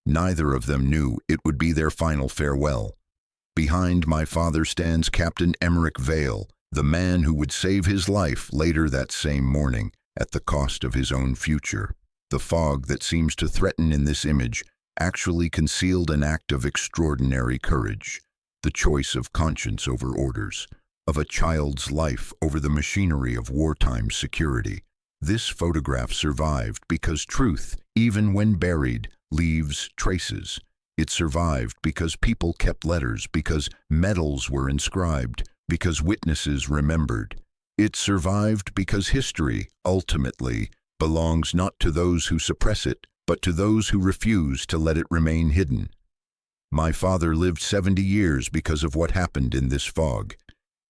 Neither of them knew it would be their final farewell. Behind my father stands Captain Emmerich Vale, the man who would save his life later that same morning at the cost of his own future. The fog that seems to threaten in this image actually concealed an act of extraordinary courage, the choice of conscience over orders, of a child's life over the machinery of wartime security. This photograph survived because truth, even when buried, leaves traces. It survived because people kept letters, because medals were inscribed, because witnesses remembered. It survived because history, ultimately, belongs not to those who suppress it, but to those who refuse to let it remain hidden. My father lived 70 years because of what happened in this fog.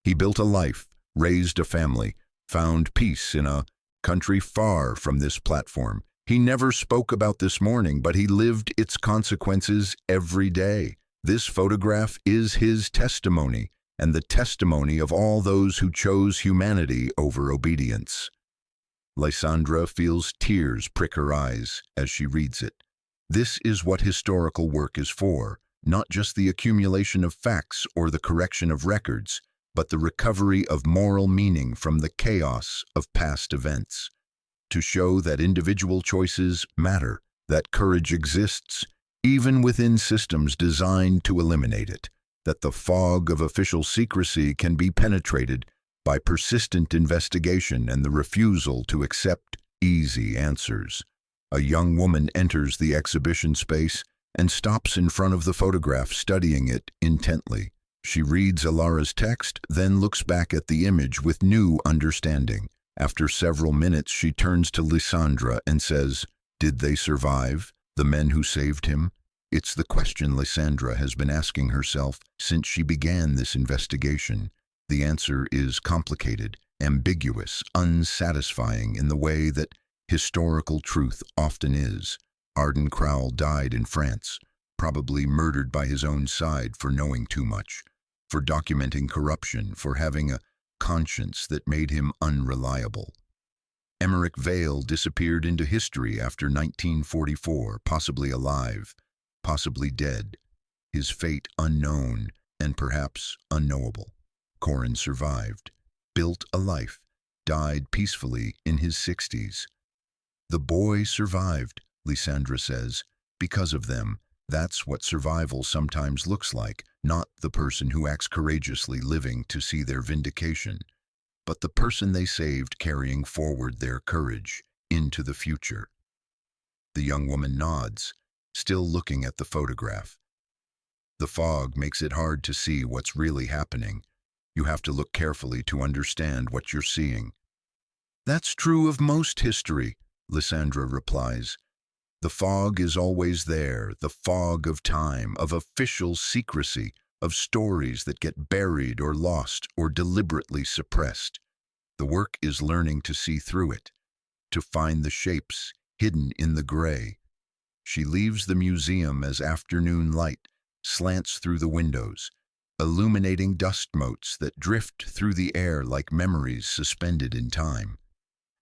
He built a life, raised a family, found peace in a country far from this platform. He never spoke about this morning, but he lived its consequences every day. This photograph is his testimony, and the testimony of all those who chose humanity over obedience. Lysandra feels tears prick her eyes as she reads it. This is what historical work is for, not just the accumulation of facts or the correction of records, but the recovery of moral meaning from the chaos of past events. To show that individual choices matter, that courage exists, even within systems designed to eliminate it, that the fog of official secrecy can be penetrated by persistent investigation and the refusal to accept easy answers. A young woman enters the exhibition space and stops in front of the photograph, studying it intently. She reads Alara's text, then looks back at the image with new understanding. After several minutes, she turns to Lysandra and says, "Did they survive, the men who saved him?" It's the question Lysandra has been asking herself since she began this investigation. The answer is complicated, ambiguous, unsatisfying in the way that historical truth often is. Ardon Crowell died in France, probably murdered by his own side for knowing too much, for documenting corruption, for having a conscience that made him unreliable. Emmerich Vale disappeared into history after 1944, possibly alive, possibly dead, his fate unknown and perhaps unknowable. Corin survived, built a life, died peacefully in his 60s. The boy survived, Lysandra says, because of them. That's what survival sometimes looks like, not the person who acts courageously living to see their vindication, but the person they saved carrying forward their courage into the future. The young woman nods, still looking at the photograph. The fog makes it hard to see what's really happening. You have to look carefully to understand what you're seeing. That's true of most history, Lysandra replies. The fog is always there, the fog of time, of official secrecy, of stories that get buried or lost or deliberately suppressed. The work is learning to see through it, to find the shapes hidden in the gray. She leaves the museum as afternoon light slants through the windows, illuminating dust motes that drift through the air like memories suspended in time.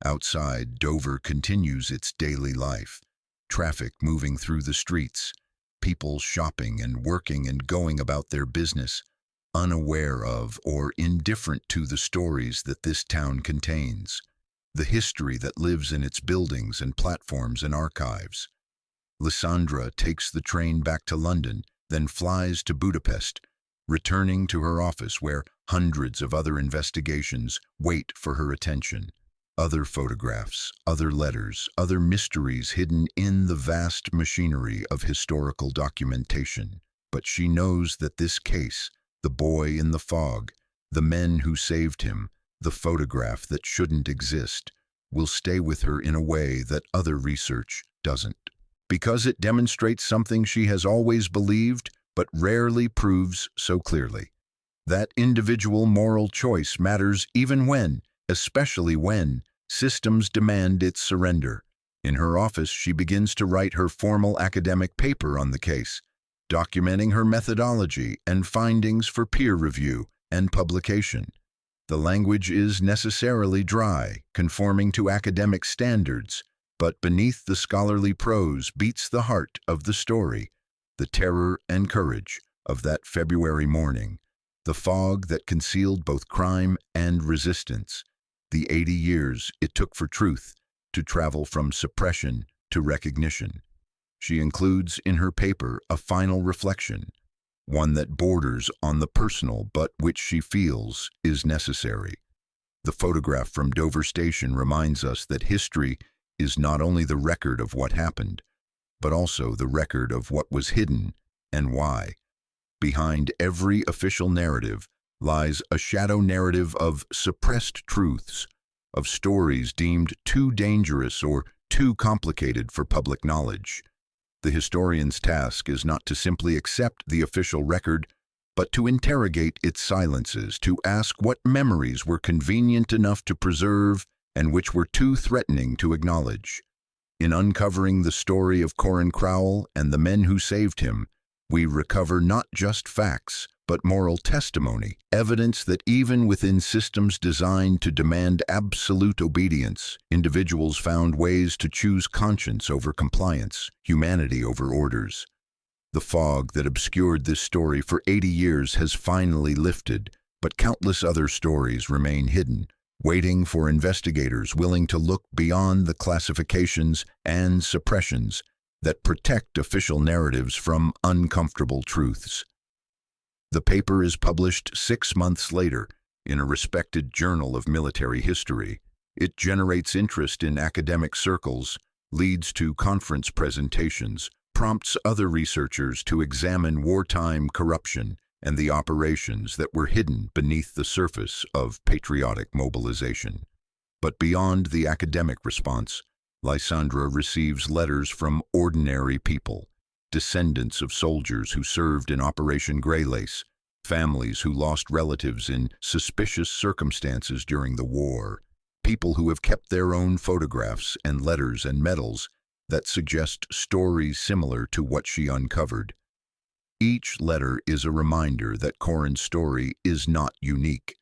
Outside, Dover continues its daily life. Traffic moving through the streets, people shopping and working and going about their business, unaware of or indifferent to the stories that this town contains, the history that lives in its buildings and platforms and archives. Lysandra takes the train back to London, then flies to Budapest, returning to her office where Hundreds of other investigations wait for her attention. Other photographs, other letters, other mysteries hidden in the vast machinery of historical documentation. But she knows that this case, the boy in the fog, the men who saved him, the photograph that shouldn't exist, will stay with her in a way that other research doesn't. Because it demonstrates something she has always believed, but rarely proves so clearly. That individual moral choice matters even when, especially when, systems demand its surrender. In her office, she begins to write her formal academic paper on the case, documenting her methodology and findings for peer review and publication. The language is necessarily dry, conforming to academic standards, but beneath the scholarly prose beats the heart of the story, the terror and courage of that February morning, the fog that concealed both crime and resistance, the 80 years it took for truth to travel from suppression to recognition. She includes in her paper a final reflection, one that borders on the personal but which she feels is necessary. The photograph from Dover Station reminds us that history is not only the record of what happened, but also the record of what was hidden and why. Behind every official narrative lies a shadow narrative of suppressed truths, of stories deemed too dangerous or too complicated for public knowledge. The historian's task is not to simply accept the official record, but to interrogate its silences, to ask what memories were convenient enough to preserve and which were too threatening to acknowledge. In uncovering the story of Corin Crowell and the men who saved him, we recover not just facts, but moral testimony, evidence that even within systems designed to demand absolute obedience, individuals found ways to choose conscience over compliance, humanity over orders. The fog that obscured this story for 80 years has finally lifted, but countless other stories remain hidden, waiting for investigators willing to look beyond the classifications and suppressions that protect official narratives from uncomfortable truths. The paper is published 6 months later in a respected journal of military history. It generates interest in academic circles, leads to conference presentations, prompts other researchers to examine wartime corruption and the operations that were hidden beneath the surface of patriotic mobilization. But beyond the academic response, Lysandra receives letters from ordinary people, descendants of soldiers who served in Operation Greylace, families who lost relatives in suspicious circumstances during the war, people who have kept their own photographs and letters and medals that suggest stories similar to what she uncovered. Each letter is a reminder that Corin's story is not unique,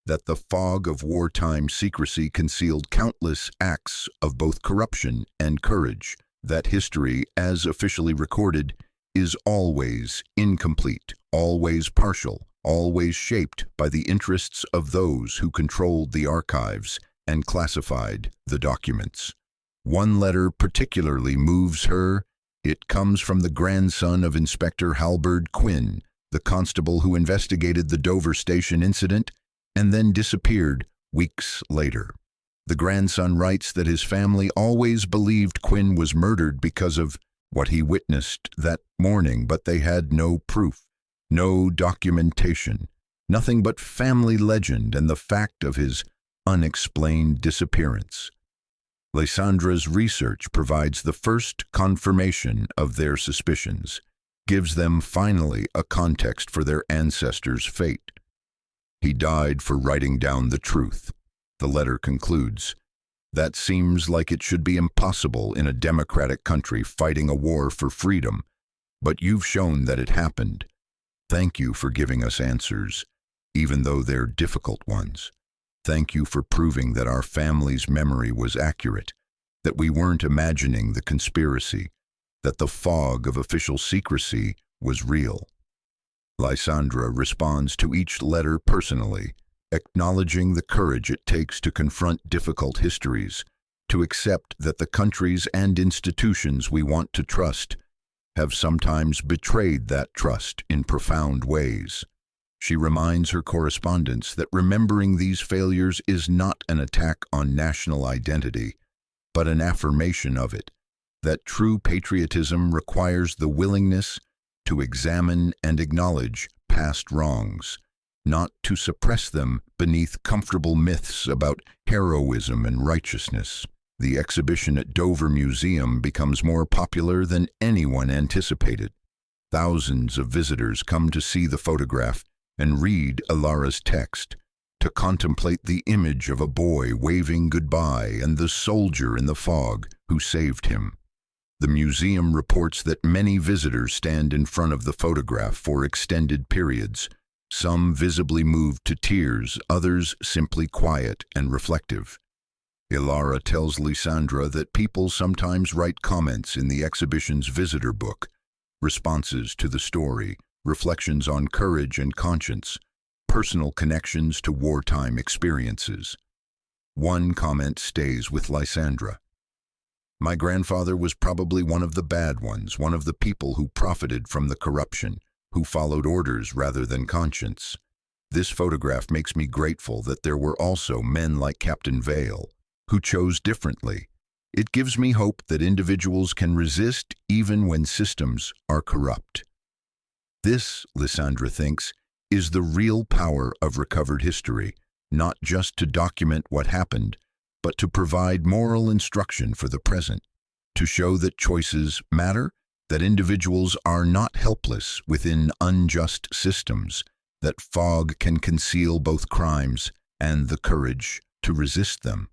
that the fog of wartime secrecy concealed countless acts of both corruption and courage, that history, as officially recorded, is always incomplete, always partial, always shaped by the interests of those who controlled the archives and classified the documents. One letter particularly moves her. It comes from the grandson of Inspector Halberd Quinn, the constable who investigated the Dover Station incident and then disappeared weeks later. The grandson writes that his family always believed Quinn was murdered because of what he witnessed that morning, but they had no proof, no documentation, nothing but family legend and the fact of his unexplained disappearance. Lysandra's research provides the first confirmation of their suspicions, gives them finally a context for their ancestors' fate. He died for writing down the truth, the letter concludes. That seems like it should be impossible in a democratic country fighting a war for freedom, but you've shown that it happened. Thank you for giving us answers, even though they're difficult ones. Thank you for proving that our family's memory was accurate, that we weren't imagining the conspiracy, that the fog of official secrecy was real. Lysandra responds to each letter personally, acknowledging the courage it takes to confront difficult histories, to accept that the countries and institutions we want to trust have sometimes betrayed that trust in profound ways. She reminds her correspondents that remembering these failures is not an attack on national identity, but an affirmation of it, that true patriotism requires the willingness to examine and acknowledge past wrongs, not to suppress them beneath comfortable myths about heroism and righteousness. The exhibition at Dover Museum becomes more popular than anyone anticipated. Thousands of visitors come to see the photograph and read Ilara's text, to contemplate the image of a boy waving goodbye and the soldier in the fog who saved him. The museum reports that many visitors stand in front of the photograph for extended periods, some visibly moved to tears, others simply quiet and reflective. Ilara tells Lysandra that people sometimes write comments in the exhibition's visitor book, responses to the story, reflections on courage and conscience, personal connections to wartime experiences. One comment stays with Lysandra. "My grandfather was probably one of the bad ones, one of the people who profited from the corruption, who followed orders rather than conscience. This photograph makes me grateful that there were also men like Captain Vale, who chose differently. It gives me hope that individuals can resist even when systems are corrupt." This, Lysandra thinks, is the real power of recovered history, not just to document what happened, but to provide moral instruction for the present, to show that choices matter, that individuals are not helpless within unjust systems, that fog can conceal both crimes and the courage to resist them.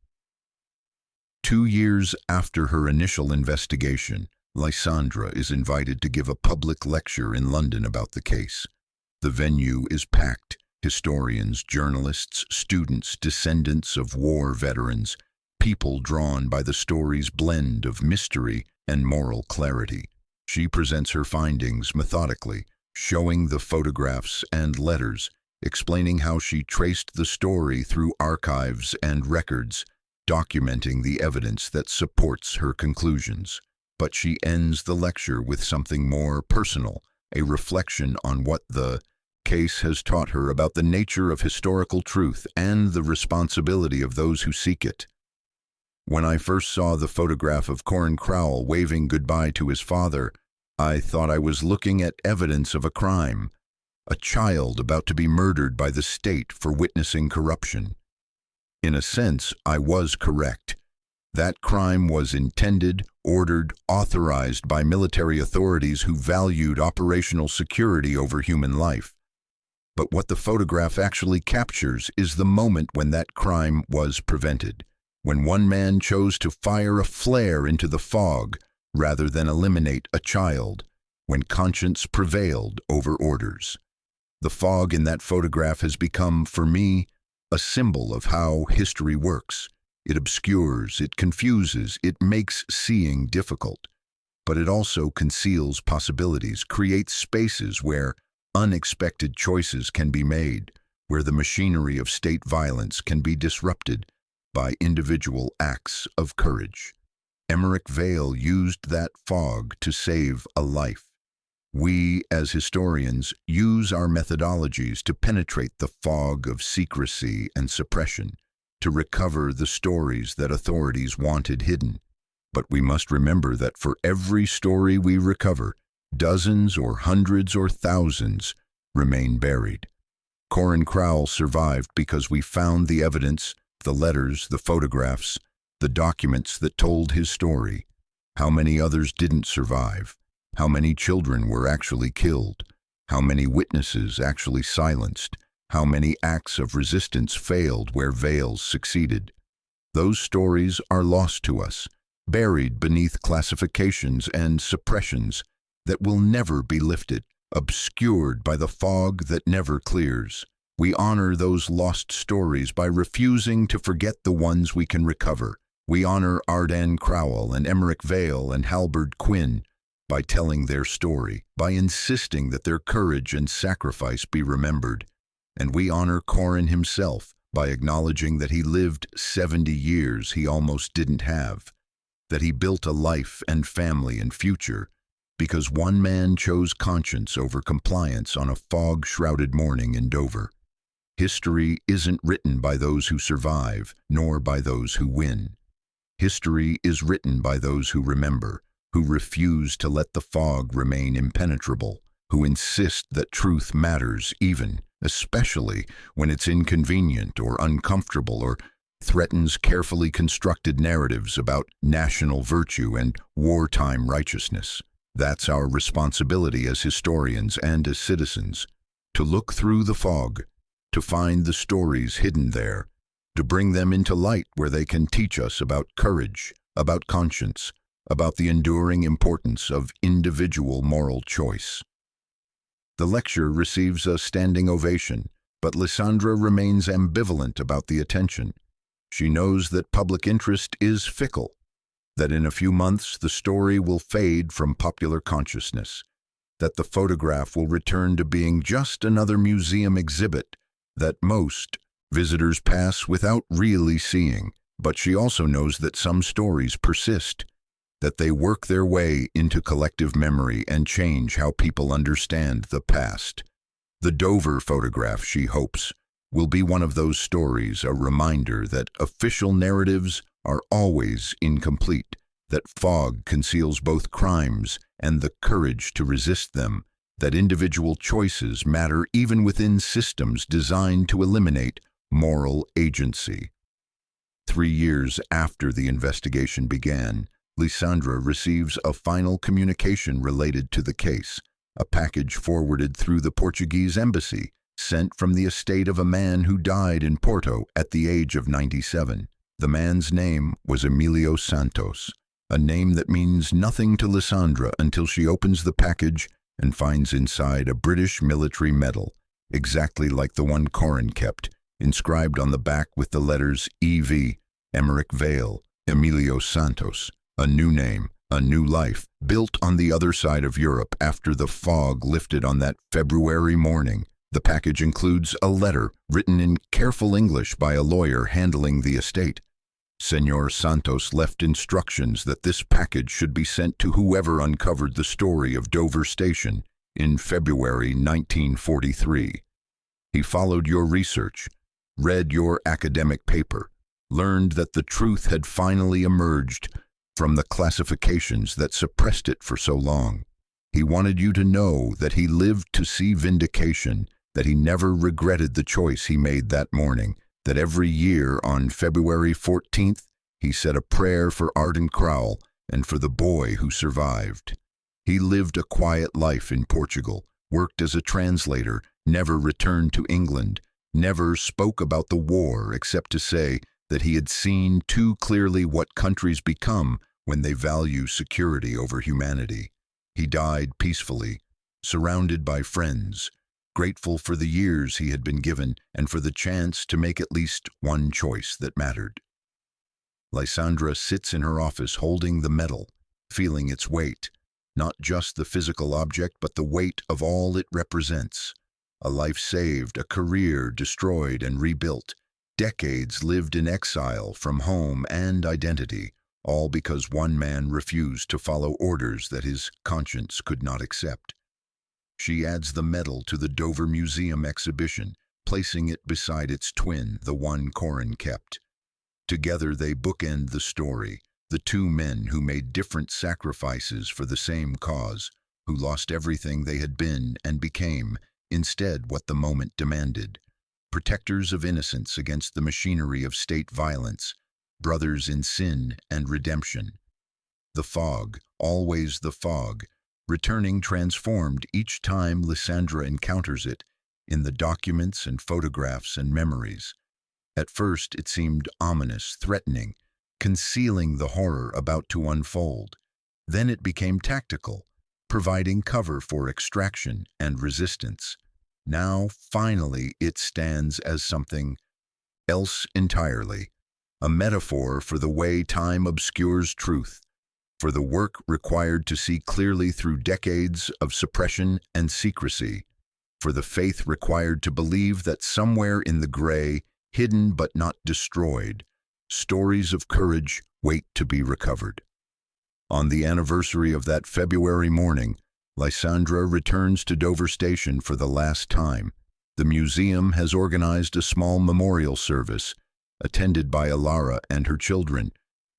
2 years after her initial investigation, Lysandra is invited to give a public lecture in London about the case. The venue is packed. Historians, journalists, students, descendants of war veterans, people drawn by the story's blend of mystery and moral clarity. She presents her findings methodically, showing the photographs and letters, explaining how she traced the story through archives and records, documenting the evidence that supports her conclusions. But she ends the lecture with something more personal, a reflection on what the case has taught her about the nature of historical truth and the responsibility of those who seek it. "When I first saw the photograph of Corin Crowell waving goodbye to his father, I thought I was looking at evidence of a crime, a child about to be murdered by the state for witnessing corruption. In a sense, I was correct. That crime was intended, ordered, authorized by military authorities who valued operational security over human life. But what the photograph actually captures is the moment when that crime was prevented, when one man chose to fire a flare into the fog rather than eliminate a child, when conscience prevailed over orders. The fog in that photograph has become, for me, a symbol of how history works. It obscures, it confuses, it makes seeing difficult. But it also conceals possibilities, creates spaces where unexpected choices can be made, where the machinery of state violence can be disrupted by individual acts of courage. Emmerich Vale used that fog to save a life. We, as historians, use our methodologies to penetrate the fog of secrecy and suppression, to recover the stories that authorities wanted hidden. But we must remember that for every story we recover, dozens or hundreds or thousands remain buried. Corin Crowell survived because we found the evidence, the letters, the photographs, the documents that told his story. How many others didn't survive? How many children were actually killed? How many witnesses actually silenced? How many acts of resistance failed where Vale succeeded? Those stories are lost to us, buried beneath classifications and suppressions that will never be lifted, obscured by the fog that never clears. We honor those lost stories by refusing to forget the ones we can recover. We honor Arden Crowell and Emmerich Vale and Halberd Quinn by telling their story, by insisting that their courage and sacrifice be remembered. And we honor Corin himself by acknowledging that he lived 70 years he almost didn't have, that he built a life and family and future because one man chose conscience over compliance on a fog-shrouded morning in Dover. History isn't written by those who survive, nor by those who win. History is written by those who remember, who refuse to let the fog remain impenetrable, who insist that truth matters even, especially when it's inconvenient or uncomfortable or threatens carefully constructed narratives about national virtue and wartime righteousness. That's our responsibility as historians and as citizens, to look through the fog, to find the stories hidden there, to bring them into light where they can teach us about courage, about conscience, about the enduring importance of individual moral choice. The lecture receives a standing ovation, but Lysandra remains ambivalent about the attention. She knows that public interest is fickle, that in a few months the story will fade from popular consciousness, that the photograph will return to being just another museum exhibit that most visitors pass without really seeing. But she also knows that some stories persist, that they work their way into collective memory and change how people understand the past. The Dover photograph, she hopes, will be one of those stories, a reminder that official narratives are always incomplete, that fog conceals both crimes and the courage to resist them, that individual choices matter even within systems designed to eliminate moral agency. 3 years after the investigation began, Lysandra receives a final communication related to the case, a package forwarded through the Portuguese embassy, sent from the estate of a man who died in Porto at the age of 97. The man's name was Emilio Santos, a name that means nothing to Lysandra until she opens the package and finds inside a British military medal, exactly like the one Corin kept, inscribed on the back with the letters E.V., Emmerich Vale, Emilio Santos, a new name, a new life, built on the other side of Europe after the fog lifted on that February morning. The package includes a letter written in careful English by a lawyer handling the estate. Senor Santos left instructions that this package should be sent to whoever uncovered the story of Dover Station in February 1943. He followed your research, read your academic paper, learned that the truth had finally emerged from the classifications that suppressed it for so long. He wanted you to know that he lived to see vindication, that he never regretted the choice he made that morning, that every year on February 14th, he said a prayer for Arden Crowell and for the boy who survived. He lived a quiet life in Portugal, worked as a translator, never returned to England, never spoke about the war except to say that he had seen too clearly what countries become when they value security over humanity. He died peacefully, surrounded by friends, grateful for the years he had been given and for the chance to make at least one choice that mattered. Lysandra sits in her office holding the medal, feeling its weight, not just the physical object but the weight of all it represents. A life saved, a career destroyed and rebuilt, decades lived in exile from home and identity, all because one man refused to follow orders that his conscience could not accept. She adds the medal to the Dover Museum exhibition, placing it beside its twin, the one Corin kept. Together they bookend the story, the two men who made different sacrifices for the same cause, who lost everything they had been and became, instead what the moment demanded. Protectors of innocence against the machinery of state violence, brothers in sin and redemption. The fog, always the fog, returning transformed each time Lysandra encounters it, in the documents and photographs and memories. At first it seemed ominous, threatening, concealing the horror about to unfold. Then it became tactical, providing cover for extraction and resistance. Now, finally, it stands as something else entirely, a metaphor for the way time obscures truth, for the work required to see clearly through decades of suppression and secrecy, for the faith required to believe that somewhere in the gray, hidden but not destroyed, stories of courage wait to be recovered. On the anniversary of that February morning, Lysandra returns to Dover Station for the last time. The museum has organized a small memorial service, attended by Alara and her children,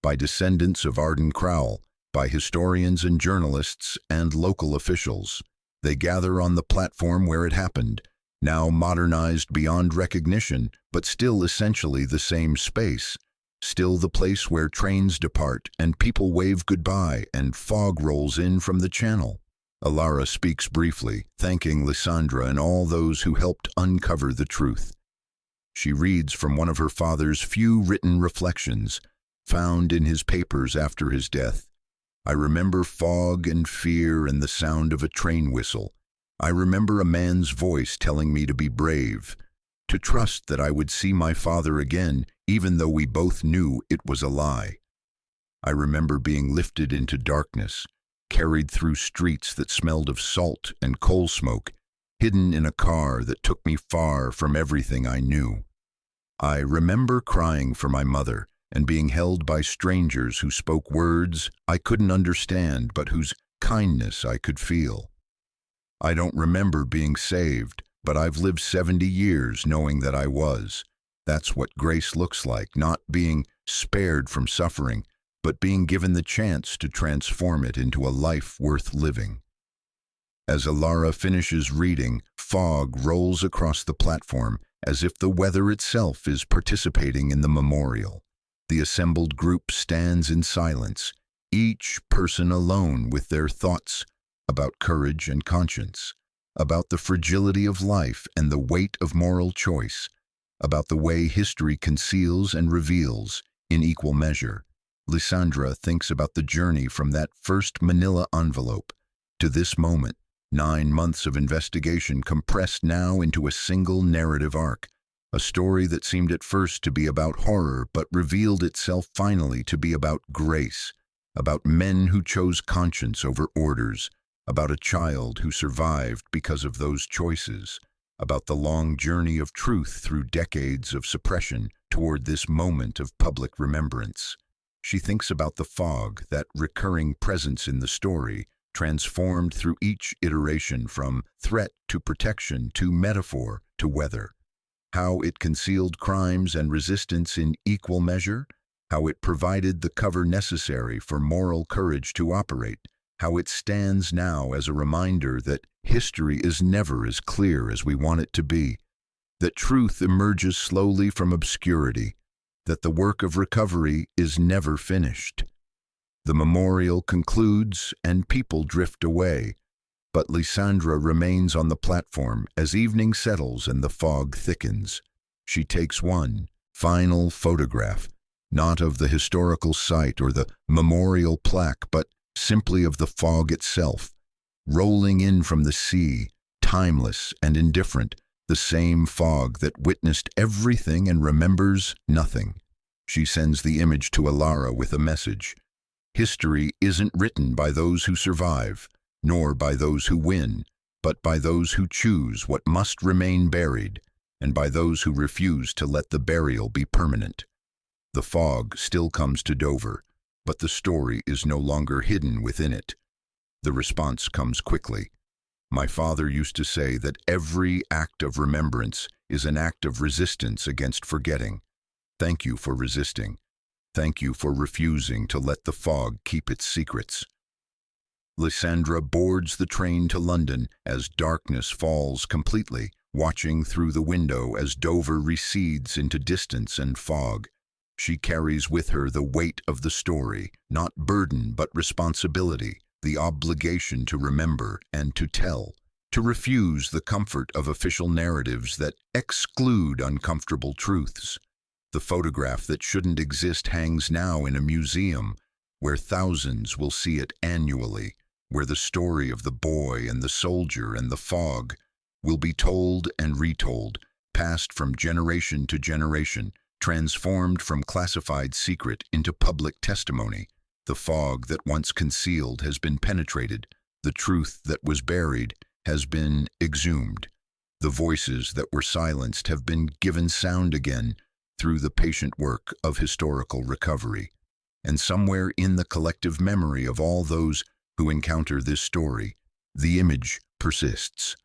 by descendants of Arden Crowell, by historians and journalists and local officials. They gather on the platform where it happened, now modernized beyond recognition, but still essentially the same space. Still the place where trains depart and people wave goodbye and fog rolls in from the channel. Alara speaks briefly, thanking Lysandra and all those who helped uncover the truth. She reads from one of her father's few written reflections, found in his papers after his death. I remember fog and fear and the sound of a train whistle. I remember a man's voice telling me to be brave, to trust that I would see my father again, even though we both knew it was a lie. I remember being lifted into darkness, carried through streets that smelled of salt and coal smoke, hidden in a car that took me far from everything I knew. I remember crying for my mother and being held by strangers who spoke words I couldn't understand but whose kindness I could feel. I don't remember being saved, but I've lived 70 years knowing that I was. That's what grace looks like, not being spared from suffering, but being given the chance to transform it into a life worth living. As Alara finishes reading, fog rolls across the platform as if the weather itself is participating in the memorial. The assembled group stands in silence, each person alone with their thoughts about courage and conscience, about the fragility of life and the weight of moral choice, about the way history conceals and reveals in equal measure. Lysandra thinks about the journey from that first manila envelope to this moment, 9 months of investigation compressed now into a single narrative arc, a story that seemed at first to be about horror but revealed itself finally to be about grace, about men who chose conscience over orders, about a child who survived because of those choices, about the long journey of truth through decades of suppression toward this moment of public remembrance. She thinks about the fog, that recurring presence in the story, transformed through each iteration from threat to protection to metaphor to weather. How it concealed crimes and resistance in equal measure, how it provided the cover necessary for moral courage to operate, how it stands now as a reminder that history is never as clear as we want it to be, that truth emerges slowly from obscurity, that the work of recovery is never finished. The memorial concludes and people drift away, but Lysandra remains on the platform as evening settles and the fog thickens. She takes one final photograph, not of the historical site or the memorial plaque, but simply of the fog itself, rolling in from the sea, timeless and indifferent, the same fog that witnessed everything and remembers nothing. She sends the image to Alara with a message. History isn't written by those who survive, nor by those who win, but by those who choose what must remain buried, and by those who refuse to let the burial be permanent. The fog still comes to Dover, but the story is no longer hidden within it. The response comes quickly. My father used to say that every act of remembrance is an act of resistance against forgetting. Thank you for resisting. Thank you for refusing to let the fog keep its secrets. Lysandra boards the train to London as darkness falls completely, watching through the window as Dover recedes into distance and fog. She carries with her the weight of the story, not burden but responsibility, the obligation to remember and to tell, to refuse the comfort of official narratives that exclude uncomfortable truths. The photograph that shouldn't exist hangs now in a museum, where thousands will see it annually, where the story of the boy and the soldier and the fog will be told and retold, passed from generation to generation, transformed from classified secret into public testimony. The fog that once concealed has been penetrated. The truth that was buried has been exhumed. The voices that were silenced have been given sound again through the patient work of historical recovery. And somewhere in the collective memory of all those who encounter this story, the image persists.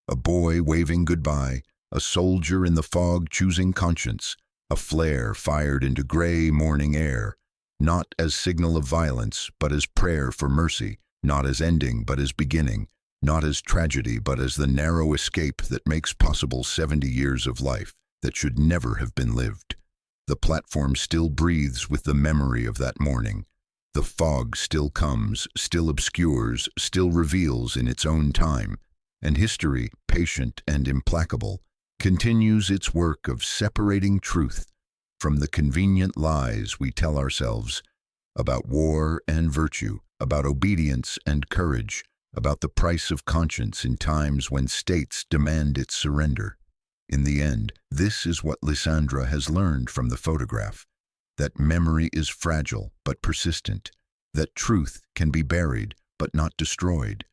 A boy waving goodbye, a soldier in the fog choosing conscience, a flare fired into gray morning air, not as signal of violence, but as prayer for mercy, not as ending, but as beginning, not as tragedy, but as the narrow escape that makes possible 70 years of life that should never have been lived. The platform still breathes with the memory of that morning. The fog still comes, still obscures, still reveals in its own time, and history, patient and implacable, continues its work of separating truth from the convenient lies we tell ourselves about war and virtue, about obedience and courage, about the price of conscience in times when states demand its surrender. In the end, this is what Lysandra has learned from the photograph, that memory is fragile but persistent, that truth can be buried but not destroyed,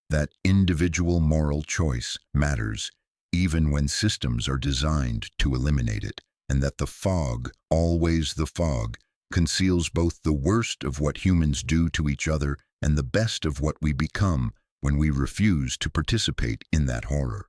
that individual moral choice matters even when systems are designed to eliminate it, and that the fog, always the fog, conceals both the worst of what humans do to each other and the best of what we become when we refuse to participate in that horror.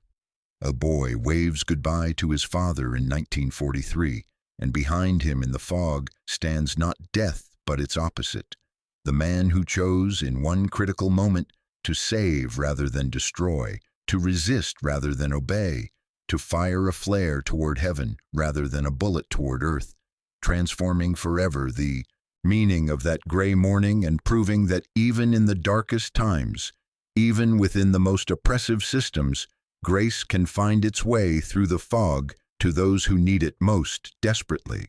A boy waves goodbye to his father in 1943, and behind him in the fog stands not death but its opposite, the man who chose in one critical moment to save rather than destroy, to resist rather than obey, to fire a flare toward heaven rather than a bullet toward earth, transforming forever the meaning of that gray morning and proving that even in the darkest times, even within the most oppressive systems, grace can find its way through the fog to those who need it most desperately.